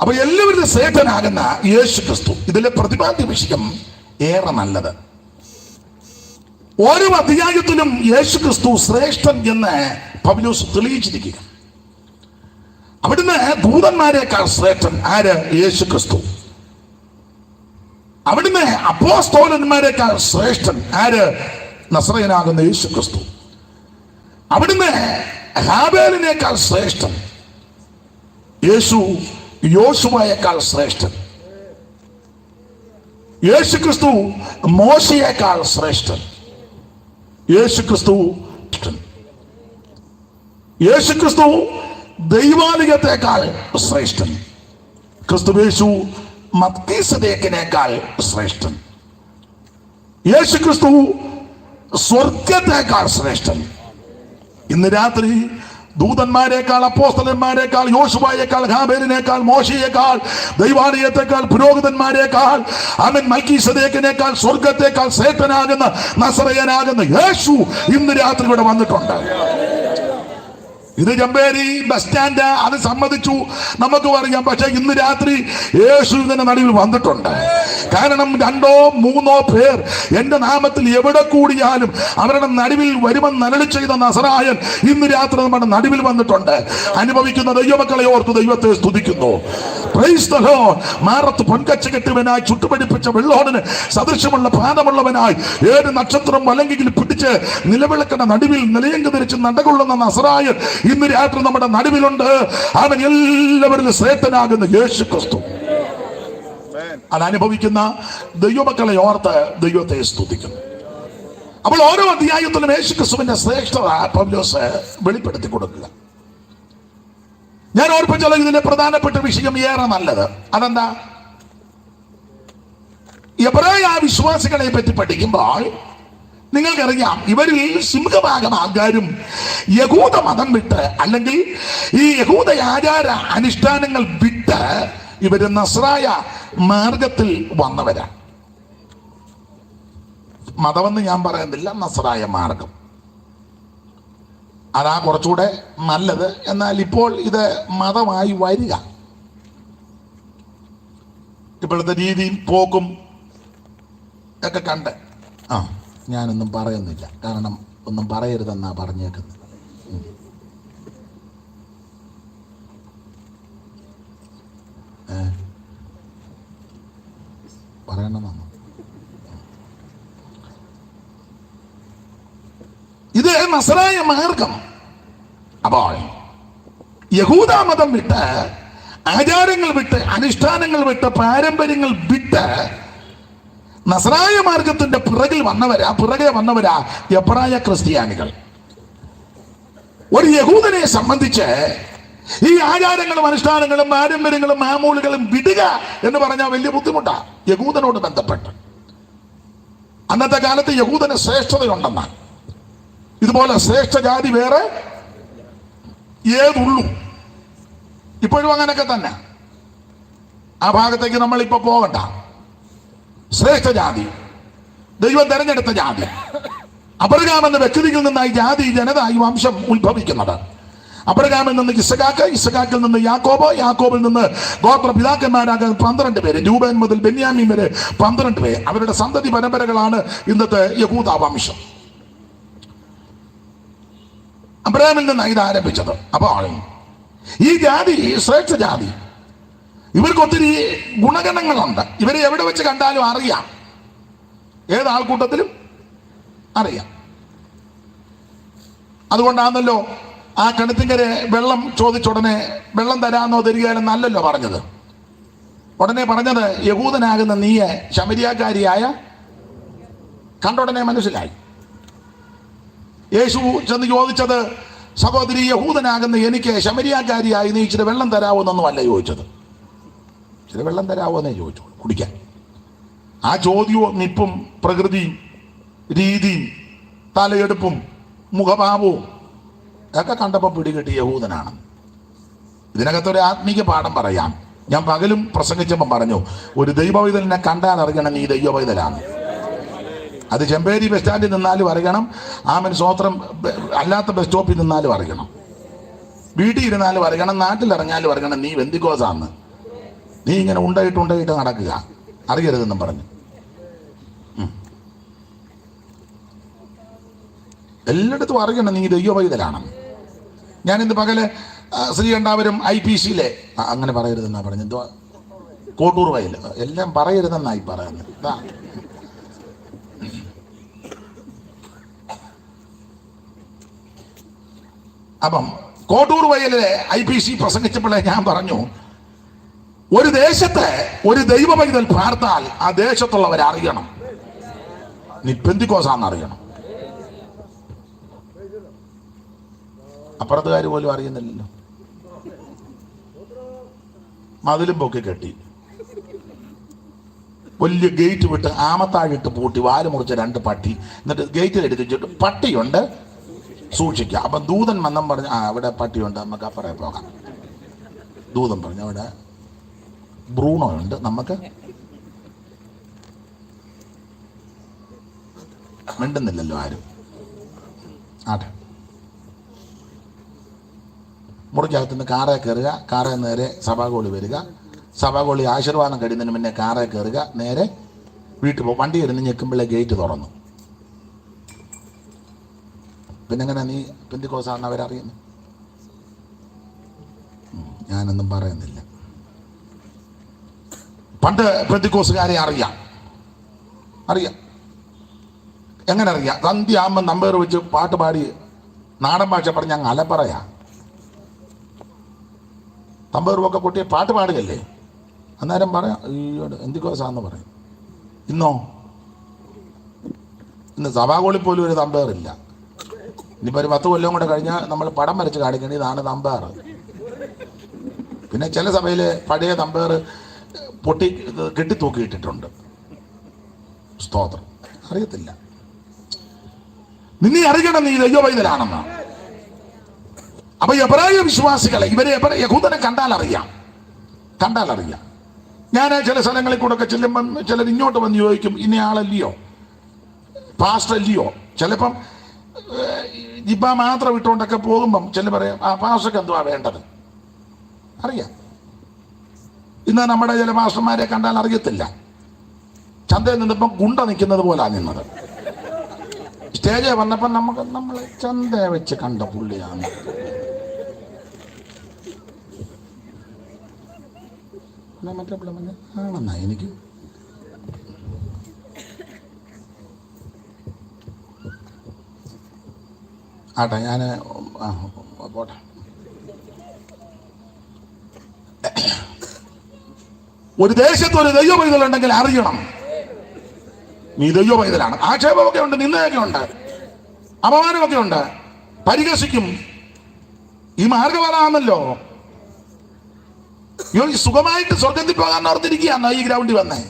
അപ്പൊ എല്ലാവരും ശ്രേഷ്ഠനാകുന്ന യേശു ക്രിസ്തു. ഇതിലെ പ്രതിപാദ്യ വിഷയം ഏറെ നല്ലത്. ഓരോ അധ്യായത്തിലും യേശു ക്രിസ്തു ശ്രേഷ്ഠൻ എന്ന് പൗലോസ് തെളിയിച്ചിരിക്കുക. അവിടുന്ന് ദൂതന്മാരെക്കാൾ ശ്രേഷ്ഠൻ ആര്? യേശു ക്രിസ്തു. അവിടുന്ന് അപ്പോസ്തലന്മാരെക്കാൾ ശ്രേഷ്ഠൻ ആര്? നസറയനാകുന്ന യേശു ക്രിസ്തു. അവിടുന്ന് ഹാബേലിനേക്കാൾ ശ്രേഷ്ഠൻ യേശു. യോശുവയേക്കാൾ ശ്രേഷ്ഠൻ യേശു ക്രിസ്തു. മോശയേക്കാൾ ശ്രേഷ്ഠൻ യേശു ക്രിസ്തു. യേശു ക്രിസ്തു ദൈവാലയത്തെക്കാൾ ശ്രേഷ്ഠൻ. ക്രിസ്തുയേശു മത്കീസദേക്കിനേക്കാൾ ശ്രേഷ്ഠൻ. യേശു ക്രിസ്തു സ്വർഗത്തേക്കാൾ ശ്രേഷ്ഠൻ. ഇന്ന് രാത്രി ദൂതന്മാരെക്കാൾ, അപ്പോസ്തലന്മാരെക്കാൾ, യോശുവയേക്കാൾ, ഹാബേലിനേക്കാൾ, മോശയേക്കാൾ, ദൈവാലയത്തെക്കാൾ, പുരോഹിതന്മാരെക്കാൾ, ആമേൻ, മൽക്കീസദേക്കിനേക്കാൾ, സ്വർഗത്തേക്കാൾ ശ്രേഷ്ഠനാകുന്ന നസറയനാകുന്ന യേശു ഇന്ന് രാത്രി ഇവിടെ വന്നിട്ടുണ്ട്. ഇത് ചെമ്പേരി ബസ് സ്റ്റാൻഡ്, അത് സമ്മതിച്ചു, നമുക്ക് പറയാം. പക്ഷെ ഇന്ന് രാത്രി യേശു ഇതിന്റെ നടുവിൽ വന്നിട്ടുണ്ട്. കാരണം 2 or 3 പേർ എന്റെ നാമത്തിൽ എവിടെ കൂടിയാലും അവരുടെ നടുവിൽ വരുമെന്ന് അരുളി ചെയ്ത നസറായൻ ഇന്ന് രാത്രി നമ്മുടെ നടുവിൽ വന്നിട്ടുണ്ട്. അനുഭവിക്കുന്ന ദൈവമക്കളെ ഓർത്ത് ദൈവത്തെ സ്തുതിക്കുന്നു. Praise the Lord. മാറത്ത് പൊൻകച്ച കെട്ടിയവനായി, ചുട്ടുപിടിപ്പിച്ച വെള്ളോടിന് സദൃശമുള്ള പാദമുള്ളവനായി, 7 നക്ഷത്രം വലങ്കിൽ പിടിച്ച് നിലവിളക്കുന്ന നടുവിൽ നിലയങ്ക് ധരിച്ച് നടകൊള്ളുന്ന നസറായൻ ഇന്ന് രാത്രി നമ്മുടെ നടുവിലുണ്ട്. അവൻ എല്ലാവരിലും ശ്രേഷ്ഠനാകുന്ന യേശു ക്രിസ്തു. അതനുഭവിക്കുന്ന ദൈവമക്കളെ ഓർത്ത് ദൈവത്തെ സ്തുതിക്കുന്നു. അപ്പോൾ ഓരോ അധ്യായത്തിലും യേശു ക്രിസ്തുവിന്റെ ശ്രേഷ്ഠത പൗലോസ് വെളിപ്പെടുത്തി കൊടുക്കുക. ഞാൻ ഓർപ്പിച്ചാൽ ഇതിന്റെ പ്രധാനപ്പെട്ട വിഷയം ഏറെ നല്ലത്. അതെന്താ? എബ്രായ വിശ്വാസികളെ പറ്റി പഠിക്കുമ്പോൾ നിങ്ങൾക്കറിയാം, ഇവരിൽ സിംഹഭാഗം ആൾക്കാരും യഹൂദ മതം വിട്ട്, അല്ലെങ്കിൽ ഈ യഹൂദ ആചാര അനുഷ്ഠാനങ്ങൾ വിട്ട് ഇവര് നസ്രായ മാർഗത്തിൽ വന്നവരാണ്. മതമെന്ന് ഞാൻ പറയുന്നില്ല, നസ്രായ മാർഗം അതാ കുറച്ചുകൂടെ നല്ലത്. എന്നാൽ ഇപ്പോൾ ഇത് മതമായി വരിക, ഇപ്പോഴത്തെ രീതിയും പോക്കും ഒക്കെ കണ്ട് ഞാനൊന്നും പറയുന്നില്ല, കാരണം ഒന്നും പറയരുതെന്നാ പറഞ്ഞേക്കുന്നത്. പറയണമെന്നോ? ഇത് നസ്രായ മാർഗം. അപ്പോൾ യഹൂദമതം വിട്ട്, ആചാരങ്ങൾ വിട്ട്, അനുഷ്ഠാനങ്ങൾ വിട്ട്, പാരമ്പര്യങ്ങൾ വിട്ട് നസ്രായ മാർഗത്തിന്റെ പുറകെ വന്നവരാ എബ്രായ ക്രിസ്ത്യാനികൾ. ഒരു യഹൂദനെ സംബന്ധിച്ച് ഈ ആചാരങ്ങളും അനുഷ്ഠാനങ്ങളും പാരമ്പര്യങ്ങളും മാമൂലുകളും വിടുക എന്ന് പറഞ്ഞാൽ വലിയ ബുദ്ധിമുട്ടാണ് യഹൂദനോട് ബന്ധപ്പെട്ട്. അന്നത്തെ കാലത്ത് യഹൂദന് ശ്രേഷ്ഠതയുണ്ടെന്നാണ്. ഇതുപോലെ ശ്രേഷ്ഠ ജാതി വേറെ ഏതുള്ളൂ. ഇപ്പോഴും അങ്ങനെയൊക്കെ തന്നെ. ആ ഭാഗത്തേക്ക് നമ്മൾ ഇപ്പൊ പോകണ്ട. ശ്രേഷ്ഠ ജാതി, ദൈവം തെരഞ്ഞെടുത്ത ജാതി. അബ്രഹാം എന്ന വ്യക്തിയിൽ നിന്നായി ജാതി, ജനത, ഈ വംശം ഉത്ഭവിക്കുന്നത്. അബ്രഹാമിൽ നിന്ന് ഇസഹാക്ക്, ഇസഹാക്കിൽ നിന്ന് യാക്കോബ്, യാക്കോബിൽ നിന്ന് ഗോത്ര പിതാക്കന്മാരാകാൻ 12 പേര്, രൂബേൻ മുതൽ ബെന്യാമീൻ വരെ 12 പേര്. അവരുടെ സന്തതി പരമ്പരകളാണ് ഇന്നത്തെ യഹൂദ വംശം. അബ്രഹാമിൽ നിന്നാണ് ഇത് ആരംഭിച്ചത്. അപ്പോൾ ഈ ജാതി ശ്രേഷ്ഠ ജാതി. ഇവർക്ക് ഒത്തിരി ഗുണഗണങ്ങളുണ്ട്. ഇവരെ എവിടെ വെച്ച് കണ്ടാലും അറിയാം, ഏതാൾക്കൂട്ടത്തിലും അറിയാം. അതുകൊണ്ടാണല്ലോ ആ കിണറ്റിങ്കരെ വെള്ളം ചോദിച്ചുടനെ വെള്ളം തരാമെന്നോ തരികയാലും നല്ലല്ലോ പറഞ്ഞത്. ഉടനെ പറഞ്ഞത് യഹൂദനാകുന്ന നീയെ ശമരിയാക്കാരിയായ കണ്ടുടനെ മനസ്സിലായി. യേശു ചെന്ന് ചോദിച്ചത്, സഹോദരി, യഹൂദനാകുന്ന എനിക്ക് ശമരിയാക്കാരിയായി നീ ഇച്ചിരി വെള്ളം തരാവോന്നൊന്നും അല്ല ചോദിച്ചത്. ഇച്ചിരി വെള്ളം തരാവോന്നേ ചോദിച്ചു കുടിക്കാൻ. ആ ചോദ്യവും നിപ്പും പ്രകൃതിയും രീതിയും തലയെടുപ്പും മുഖഭാവവും ഒക്കെ കണ്ടപ്പോൾ പിടികിട്ടി യഹൂദനാണ്. ഇതിനകത്തൊരു ആത്മീയ പാഠം പറയാം. ഞാൻ പകലും പ്രസംഗിച്ചപ്പം പറഞ്ഞു, ഒരു ദൈവവൈതലിനെ കണ്ടാൽ അറിയണം നീ ദൈവവൈതലാണ്. അത് ചെമ്പേരി ബസ് സ്റ്റാൻഡിൽ നിന്നാലും അറിയണം, ആമൻ സ്വോത്രം അല്ലാത്ത ബസ് സ്റ്റോപ്പിൽ നിന്നാലും അറിയണം, വീട്ടിൽ ഇരുന്നാലും അറിയണം, നാട്ടിലിറങ്ങിയാലും അറിയണം നീ വെന്തിക്കോസാന്ന്. നീ ഇങ്ങനെ ഉണ്ടായിട്ട് നടക്കുക, അറിയരുതെന്നും പറഞ്ഞു. എല്ലായിടത്തും അറിയണം നീ ദൈവ പൈതലാണ്. ഞാനിന്ന് പകല് ശ്രീകണ്ഠാപുരം IPC-യിലെ അങ്ങനെ പറയരുതെന്നാ പറഞ്ഞത്, കോട്ടൂർ വയൽ എല്ലാം പറയരുതെന്നായി പറയുന്നത്. അപ്പം കോട്ടൂർ വയലിലെ IPC പ്രസംഗിച്ചപ്പോഴേ ഞാൻ പറഞ്ഞു, ഒരു ദേശത്തെ ഒരു ദൈവ പൈതൽ പാർത്താൽ ആ ദേശത്തുള്ളവരറിയണം നീ പെന്തിക്കോസാന്ന് അറിയണം. അപ്പുറത്തുകാർ പോലും അറിയുന്നില്ലല്ലോ. മതിലും പൊക്കി കെട്ടി, വലിയ ഗേറ്റ് വിട്ട് ആമത്താഴിട്ട് പൂട്ടി, വാല് മുറിച്ച 2 പട്ടി, എന്നിട്ട് ഗേറ്റിൽ എടുത്തിട്ട് പട്ടിയുണ്ട് സൂക്ഷിക്കുക. അപ്പം ദൂതൻ വന്നം പറഞ്ഞു, അവിടെ പട്ടിയുണ്ട്, നമുക്ക് അപ്പുറേ പോകാം. ദൂതൻ പറഞ്ഞു, അവിടെ ബ്രൂണോ ഉണ്ട്, നമുക്ക് മിണ്ടുന്നില്ലല്ലോ ആരും. ആട്ടെ, മുറിക്കകത്തുനിന്ന് കാറേ കയറുക, കാറേ നേരെ സഭാഗോളി വരിക, സഭാഗോളി ആശീർവാദം കഴിയുന്നതിന് മുന്നേ കാറേ കയറുക, നേരെ വീട്ടിൽ പോകും. വണ്ടി ഇരുന്ന് ഞെക്കുമ്പോഴേ ഗേറ്റ് തുറന്നു. പിന്നെ എങ്ങനെ നീ പെന്തിക്കോസാണെന്ന് അവരറിയുന്നു? ഞാനൊന്നും പറയുന്നില്ല. പണ്ട് പെന്തിക്കോസുകാരെ അറിയാം. എങ്ങനെ അറിയാം? സന്ധ്യയാകുമ്പോൾ നമ്പർ വെച്ച് പാട്ട് പാടി നാടൻ ഭാഷ പറഞ്ഞ് അങ്ങ് അലപ്പറയാ. തമ്പൂറുമൊക്കെ പൊട്ടിയ പാട്ട് പാടുകയല്ലേ, അന്നേരം പറയാം അയ്യോ എന്തിക്കോസാന്ന് പറയും. ഇന്ന് സഭാകോളി പോലും ഒരു തമ്പേറില്ല. ഇനിയിപ്പോൾ ഒരു 10 കൊല്ലം കൂടെ കഴിഞ്ഞാൽ നമ്മൾ പടം വരച്ച് കാണിക്കേണ്ടത് ഇതാണ് തമ്പേർ. പിന്നെ ചില സഭയിൽ പഴയ തമ്പേർ പൊട്ടി കെട്ടിത്തൂക്കിയിട്ടിട്ടുണ്ട്. സ്തോത്രം. അറിയത്തില്ല. നിന്നെ അറിയണം നീ ദൈവ പൈതലാണെന്ന്. അപ്പൊ എബ്രായ വിശ്വാസികളെ, ഇവരെ യഹൂദനെ കണ്ടാൽ അറിയാം. ഞാൻ ചില സ്ഥലങ്ങളിൽ കൂടെ ഒക്കെ ചെല്ലുമ്പം ചിലർ ഇങ്ങോട്ട് വന്ന് ചോദിക്കും, ഇന്ന ആളല്ലയോ, പാസ്റ്റർ അല്ലയോ. ചിലപ്പം ജിബ മാത്രം ഇട്ടുകൊണ്ടൊക്കെ പോകുമ്പം ചില പറയും, പാസ്റ്റർക്ക് എന്തുവാ വേണ്ടത്. അറിയാം. ഇന്ന് നമ്മുടെ ചില പാസ്റ്റർമാരെ കണ്ടാൽ അറിയത്തില്ല. ചന്തയിൽ നിന്നപ്പം ഗുണ്ട നിൽക്കുന്നത് പോലാണ് നിന്നത്. സ്റ്റേജിൽ വന്നപ്പം നമ്മൾ ചന്തയെ വെച്ച് കണ്ട പുള്ളിയാണ്. മറ്റേ പിള്ളേ ആണെന്നാ എനിക്ക്. ആട്ടെ, ഞാൻ പോട്ടെ. ഒരു ദേശത്ത് ഒരു ദൈവ പൈതലുണ്ടെങ്കിൽ അറിയണം നീ ദൈവ പൈതലാണ്. ആക്ഷേപമൊക്കെ ഉണ്ട്, നിന്നയൊക്കെ ഉണ്ട്, അപമാനമൊക്കെ ഉണ്ട്, പരിഹസിക്കും. ഈ മാർഗവരാണല്ലോ. സുഖമായിട്ട് സ്വർഗത്തിൽ പോകാൻ ഓർത്തിരിക്കുകയാണ് ഈ ഗ്രൗണ്ടിൽ വന്നേ.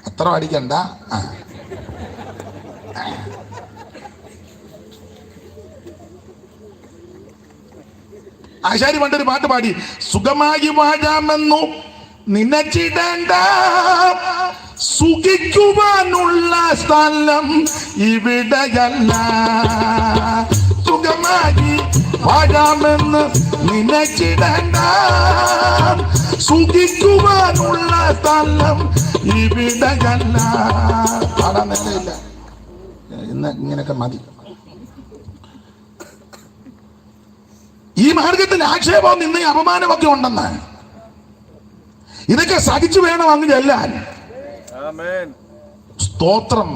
അത്ര അടിക്കണ്ട. ആശാരി പണ്ടൊരു പാട്ട് പാടി, സുഖമായി വാഴാമെന്നു നിനച്ചിടേണ്ട, സുഖിക്കുവാനുള്ള സ്ഥലം ഇവിടെയല്ല. സുഖമായി വാഴാമെന്ന് നിനച്ചിടേണ്ട, സുഖിക്കുവാനുള്ള സ്ഥലം ഇവിടെയല്ല. പാടാൻ നേരമില്ല, ഇന്ന് ഇങ്ങനെയൊക്കെ മതി. ഈ മാർഗത്തിൽ ആക്ഷേപവും നിന്ന അപമാനമൊക്കെ ഉണ്ടെന്ന്, ഇതൊക്കെ സഹിച്ചു വേണം അങ്ങ് ചെല്ലാൻ. സ്തോത്രം.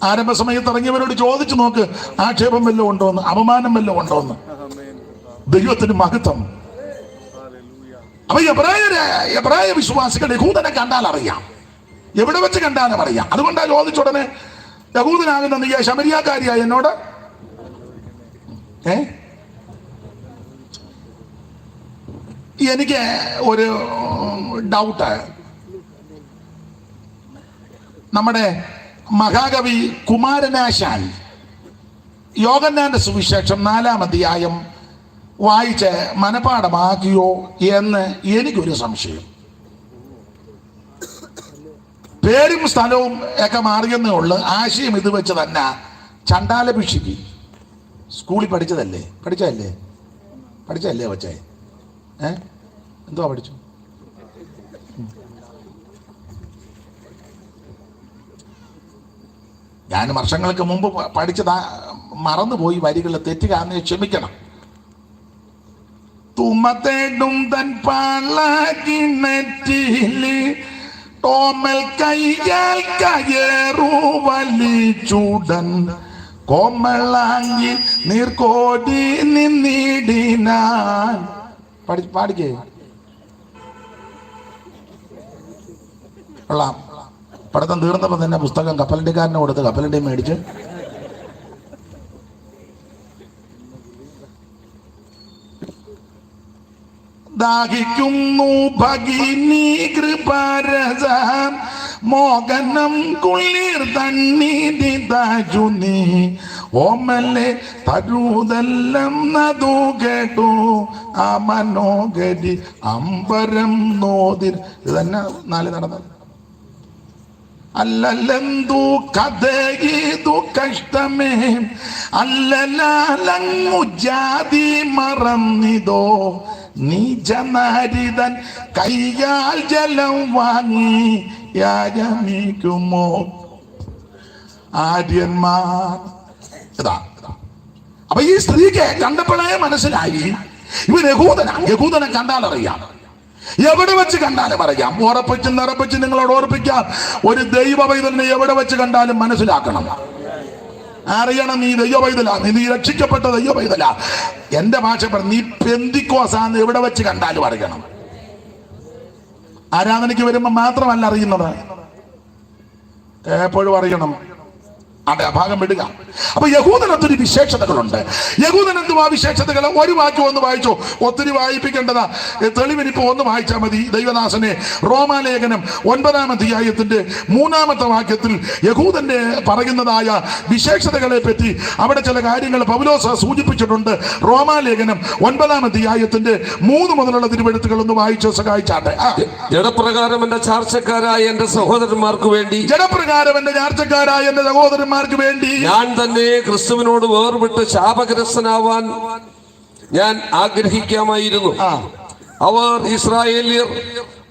ആരംഭ സമയത്ത് ഇറങ്ങിയവരോട് ചോദിച്ചു നോക്ക്, ആക്ഷേപം വല്ലതും ഉണ്ടോന്ന്, അപമാനം വല്ലതും ഉണ്ടോന്ന്. ദൈവത്തിന് മഹത്വം. അപ്പൊ എബ്രായ വിശ്വാസികൾ യഹൂദനെ കണ്ടാൽ അറിയാം, എവിടെ വെച്ച് കണ്ടാലും അറിയാം. അതുകൊണ്ടാണ് ചോദിച്ചുടനെ യഹൂദനാകുന്ന നീ ശമരിയാക്കാരിയായ എന്നോട് എനിക്ക് ഒരു ഡൗട്ട്. നമ്മുടെ മഹാകവി കുമാരനാശാൻ യോഹന്നാന്റെ സുവിശേഷം 4-ാം അധ്യായം വായിച്ച് മനപാഠമാക്കിയോ എന്ന് എനിക്കൊരു സംശയം. പേരും സ്ഥലവും ഒക്കെ മാറിയെന്നേ ഉള്ളു, ആശയം ഇത് വെച്ച് തന്നെ. ചണ്ടാല ഭിഷിക്ക് സ്കൂളിൽ പഠിച്ചതല്ലേ? പഠിച്ചല്ലേ കൊച്ചേ? എന്തുവാ പഠിച്ചു? ഞാൻ വർഷങ്ങൾക്ക് മുമ്പ് പഠിച്ചതാ, മറന്നുപോയി വരികൾ തെറ്റുകാന്ന് ക്ഷമിക്കണം. തുമ്മത്തേടും തൻ പാളകിണറ്റില് തോമൽ കൈയാൽ കയറു വലിച്ചൂടൻ കോമളാങ്ങി നീർക്കോടി നിന്നിടിനാൻ. പാടിക്കേ. കൊള്ളാം. പഠിത്തം തീർന്നപ്പോൾ തന്നെ പുസ്തകം കപ്പലണ്ടിക്കാരനെ കൊടുത്ത് കപ്പലണ്ടി മേടിച്ച് ദാഹിക്കുന്നു ഭഗിനി കൃപാരസം മോഹനം കുളിർ തണ്ണീതി താജുനി ഓമലെ തരുതെല്ലാം നദു കേട്ടു ആ മനോഗരി അമ്പരം നോതിർ. ഇത് തന്നെ 4 നടന്നത്. അല്ലല്ലെന്തു കഥയിതു കഷ്ടമേ അല്ലലങ്ങു ജാതി മറന്നിതോ നീചനാരിതൻ കൈയാൽ ജലം വാങ്ങി യാചമിക്കുമോ ആര്യന്മാർ. ഇതാ. അപ്പൊ ഈ സ്ത്രീക്ക് കണ്ടപ്പോഴേ മനസ്സിലായി ഇവൻ യഹൂദനെ കണ്ടാലറിയാം, എവിടെ വെച്ച് കണ്ടാലും അറിയാം. ഉറപ്പിച്ച് നിങ്ങളോട് ഓർപ്പിക്കാം, ഒരു ദൈവ പൈതലിനെ എവിടെ വെച്ച് കണ്ടാലും മനസ്സിലാക്കണം, അറിയണം നീ ദൈവ പൈതലാ, നീ രക്ഷിക്കപ്പെട്ട ദൈവ പൈതലാ. എന്റെ ഭാഷ പറഞ്ഞു, നീ പെന്തിക്കോസാന്ന് എവിടെ വെച്ച് കണ്ടാലും അറിയണം. ആരാധനയ്ക്ക് വരുമ്പോ മാത്രമല്ല അറിയുന്നത്, എപ്പോഴും അറിയണം. അതെ, ആ ഭാഗം വിടുക. അപ്പൊ യഹൂദനൊത്തിരി വിശേഷതകളുണ്ട്. യഹൂദനെന്തും ആ വിശേഷതകൾ ഒരു വാക്യം ഒന്ന് വായിച്ചോ, ഒത്തിരി വായിപ്പിക്കേണ്ടതാ. തെളിവിനിപ്പോ ഒന്ന് വായിച്ചാൽ മതി. ദൈവദാസനെ റോമാലേഖനം 9-ാം അധ്യായത്തിന്റെ 3-ാമത്തെ വാക്യത്തിൽ യഹൂദന്റെ പറയുന്നതായ വിശേഷതകളെ പറ്റി അവിടെ ചില കാര്യങ്ങൾ പൗലോസ് സൂചിപ്പിച്ചിട്ടുണ്ട്. റോമാലേഖനം 9-ാം അധ്യായത്തിന്റെ 3 മുതലുള്ള തിരുവെഴുത്തുകൾ ഒന്ന് വായിച്ചോ, സഹായിച്ചാട്ടെ. ജഡപ്രകാരം എന്റെ ചാർച്ചക്കാരായ എന്റെ സഹോദരന്മാർക്ക് വേണ്ടി വേണ്ടി ഞാൻ തന്നെ ക്രിസ്തുവിനോട് വേർവിട്ട് ശാപഗ്രസ്തനാവാൻ ഞാൻ ആഗ്രഹിക്കാമായിരുന്നു. അവർ ഇസ്രായേല്യർ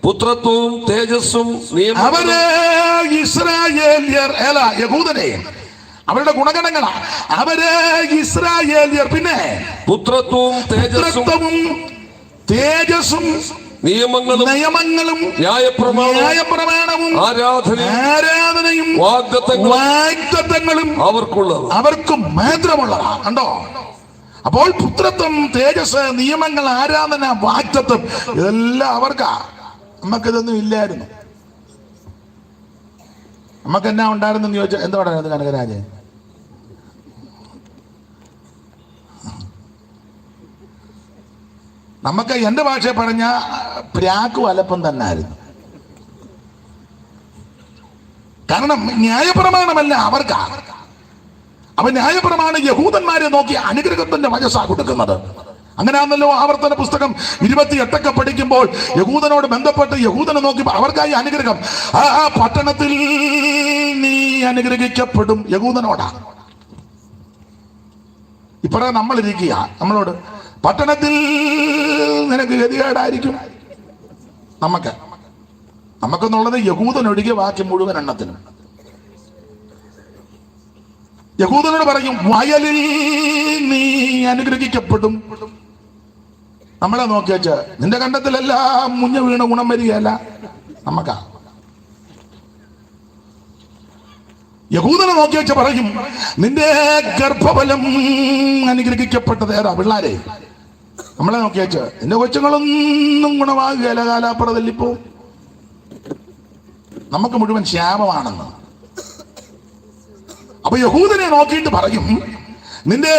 പുത്രത്വവും തേജസ്സും യഹൂദനെ അവരുടെ ഗുണഗണങ്ങളാ. അവര് ഇസ്രായേല്യർ, പിന്നെ പുത്രത്വവും തേജസ്സും നിയമങ്ങളും ന്യായപ്രമാണവും ആരാധനയും വാഗ്ദത്തങ്ങളും അവർക്കും മാത്രമുള്ളതാ. കണ്ടോ? അപ്പോൾ പുത്രത്വം, തേജസ്, നിയമങ്ങൾ, ആരാധന, വാഗ്ദത്തം ഇതെല്ലാം അവർക്കാ. നമുക്കിതൊന്നും ഇല്ലായിരുന്നു. നമുക്ക് എന്നാ ഉണ്ടായിരുന്നെന്ന് ചോദിച്ചാൽ എന്താ പറയുന്നത് കനകരാജൻ? നമുക്ക് എന്റെ ഭാഷയെ പറഞ്ഞ പ്രാക്കും അലപ്പം തന്നെ ആയിരുന്നു. കാരണം ന്യായപ്രമാണമല്ല അവർക്കാ. അപ്പൊ ന്യായപ്രമാണം യഹൂദന്മാരെ നോക്കി അനുഗ്രഹത്തിന്റെ വചസ്സാ കൊടുക്കുന്നത്. അങ്ങനെയാണല്ലോ ആവർത്തന പുസ്തകം 28 പഠിക്കുമ്പോൾ യഹൂദനോട് ബന്ധപ്പെട്ട് യഹൂദനെ നോക്കി അവർക്കായി അനുഗ്രഹം. ആ പട്ടണത്തിൽ നീ അനുഗ്രഹിക്കപ്പെടും. യഹൂദനോടാ. ഇപ്പഴേ നമ്മളിരിക്കുക, നമ്മളോട് പട്ടണത്തിൽ നിനക്ക് ഗതികേടായിരിക്കും. നമുക്കെന്നുള്ളത് യഹൂദനൊഴികെ ബാക്കി മുഴുവൻ എണ്ണത്തിനും. യഹൂദനോട് പറയും വയലിൽ നീ അനുഗ്രഹിക്കപ്പെടും. നമ്മളെ നോക്കി വെച്ച് നിന്റെ കണ്ടത്തിലെല്ലാം മുഞ്ഞ വീണ ഗുണം വരികയല്ല. നമുക്കാ. യഹൂദനെ നോക്കി വെച്ച് പറയും നിന്റെ ഗർഭഫലം അനുഗ്രഹിക്കപ്പെട്ടത് ഏതാ? പിള്ളാരെ. നമ്മളെ നോക്കി വെച്ച് നിന്റെ കൊച്ചുങ്ങളൊന്നും ഗുണമാകുകയല്ല, കാലാപ്പുറതല്ലിപ്പോ. നമുക്ക് മുഴുവൻ ശാപമാണെന്ന്. അപ്പൊ യഹൂദനെ നോക്കിയിട്ട് പറയും നിന്റെ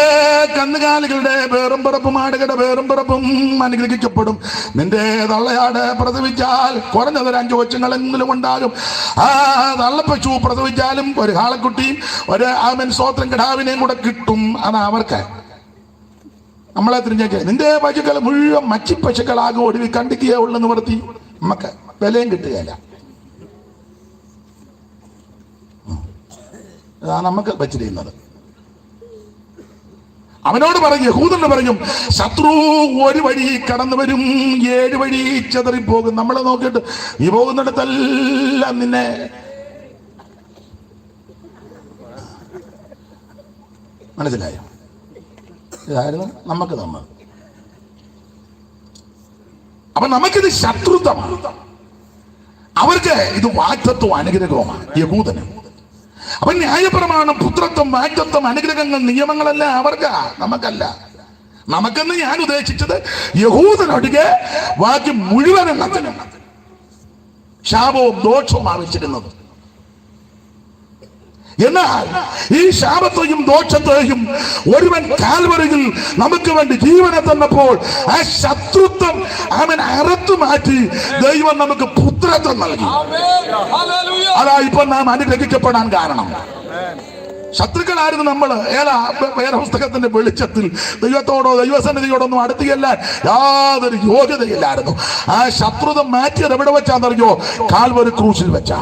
കന്നുകാലികളുടെ പേറും പിറപ്പും ആടുകളുടെ പേറും പിറപ്പും അനുഗ്രഹിക്കപ്പെടും. നിന്റെ തള്ളയാട് പ്രസവിച്ചാൽ കുറഞ്ഞതൊരു 5 കൊച്ചുങ്ങളെങ്കിലും ഉണ്ടാകും. ആ തള്ളപ്പശു പ്രസവിച്ചാലും ഒരു കാളക്കുട്ടിയും ഒരു സ്തോത്രം കിടാവിനെയും കൂടെ കിട്ടും. അതാ അവർക്ക്. നമ്മളെ തിരിഞ്ഞേക്ക് നിന്റെ പശുക്കൾ മുഴുവൻ മച്ചി പശുക്കളാകും, ഒടുവിൽ കണ്ടിക്കുകയേ ഉള്ളു നിവർത്തി. നമുക്ക് വിലയും കിട്ടുകയില്ല. അതാണ് നമുക്ക് വെച്ചിരിക്കുന്നത്. അവനോട് പറയും, യഹൂദന് പറയും, ശത്രു ഒരു വഴി കടന്നു വരും, 7 വഴി ചെതറിപ്പോകും. നമ്മളെ നോക്കിയിട്ട് ഈ പോകുന്നിടത്തെല്ലാം നിന്നെ മനസ്സിലായോ? ഇതായിരുന്നു നമുക്ക് തന്നത്. അപ്പൊ നമുക്കിത് ശത്രുത്വമാണ്, അവർക്ക് ഇത് വാഗ്ദത്വം അനുഗ്രഹവുമാണ് യഹൂദന്. അപ്പൊ ന്യായപ്രമാണം, പുത്രത്വം, വാഗ്ദത്വം, അനുഗ്രഹങ്ങൾ, നിയമങ്ങളെല്ലാം അവർക്കാ, നമുക്കല്ല. നമുക്കെന്ന് ഞാൻ ഉദ്ദേശിച്ചത് യഹൂദനൊഴികെ ബാക്കി മുഴുവൻ എണ്ണത്തിനും ശാപവും ദോഷവും ആവശ്യിച്ചിരുന്നത്. എന്നാൽ ഈ ശാപത്തെയും ദോഷത്തെയും ഒരുവൻ കാൽവരിയിൽ നമുക്ക് വേണ്ടി ജീവനെ തന്നപ്പോൾ ആ ശത്രുത്വം അവൻ അറുത്തു മാറ്റി ദൈവം നമുക്ക് പുത്രത്വം നൽകി. അതാ ഇപ്പൊ നാം അനുഗ്രഹിക്കപ്പെടാൻ കാരണം. ശത്രുക്കളായിരുന്നു നമ്മൾ. വേദപുസ്തകത്തിന്റെ വെളിച്ചത്തിൽ ദൈവത്തോടോ ദൈവസന്നിധിയോടോ ഒന്നും അടുത്തില്ലാൻ യാതൊരു യോഗ്യതയില്ലായിരുന്നു. ആ ശത്രുത മാറ്റിയത് എവിടെ വെച്ചാന്നറിയോ? കാൽവരി ക്രൂശിൽ വെച്ചാ.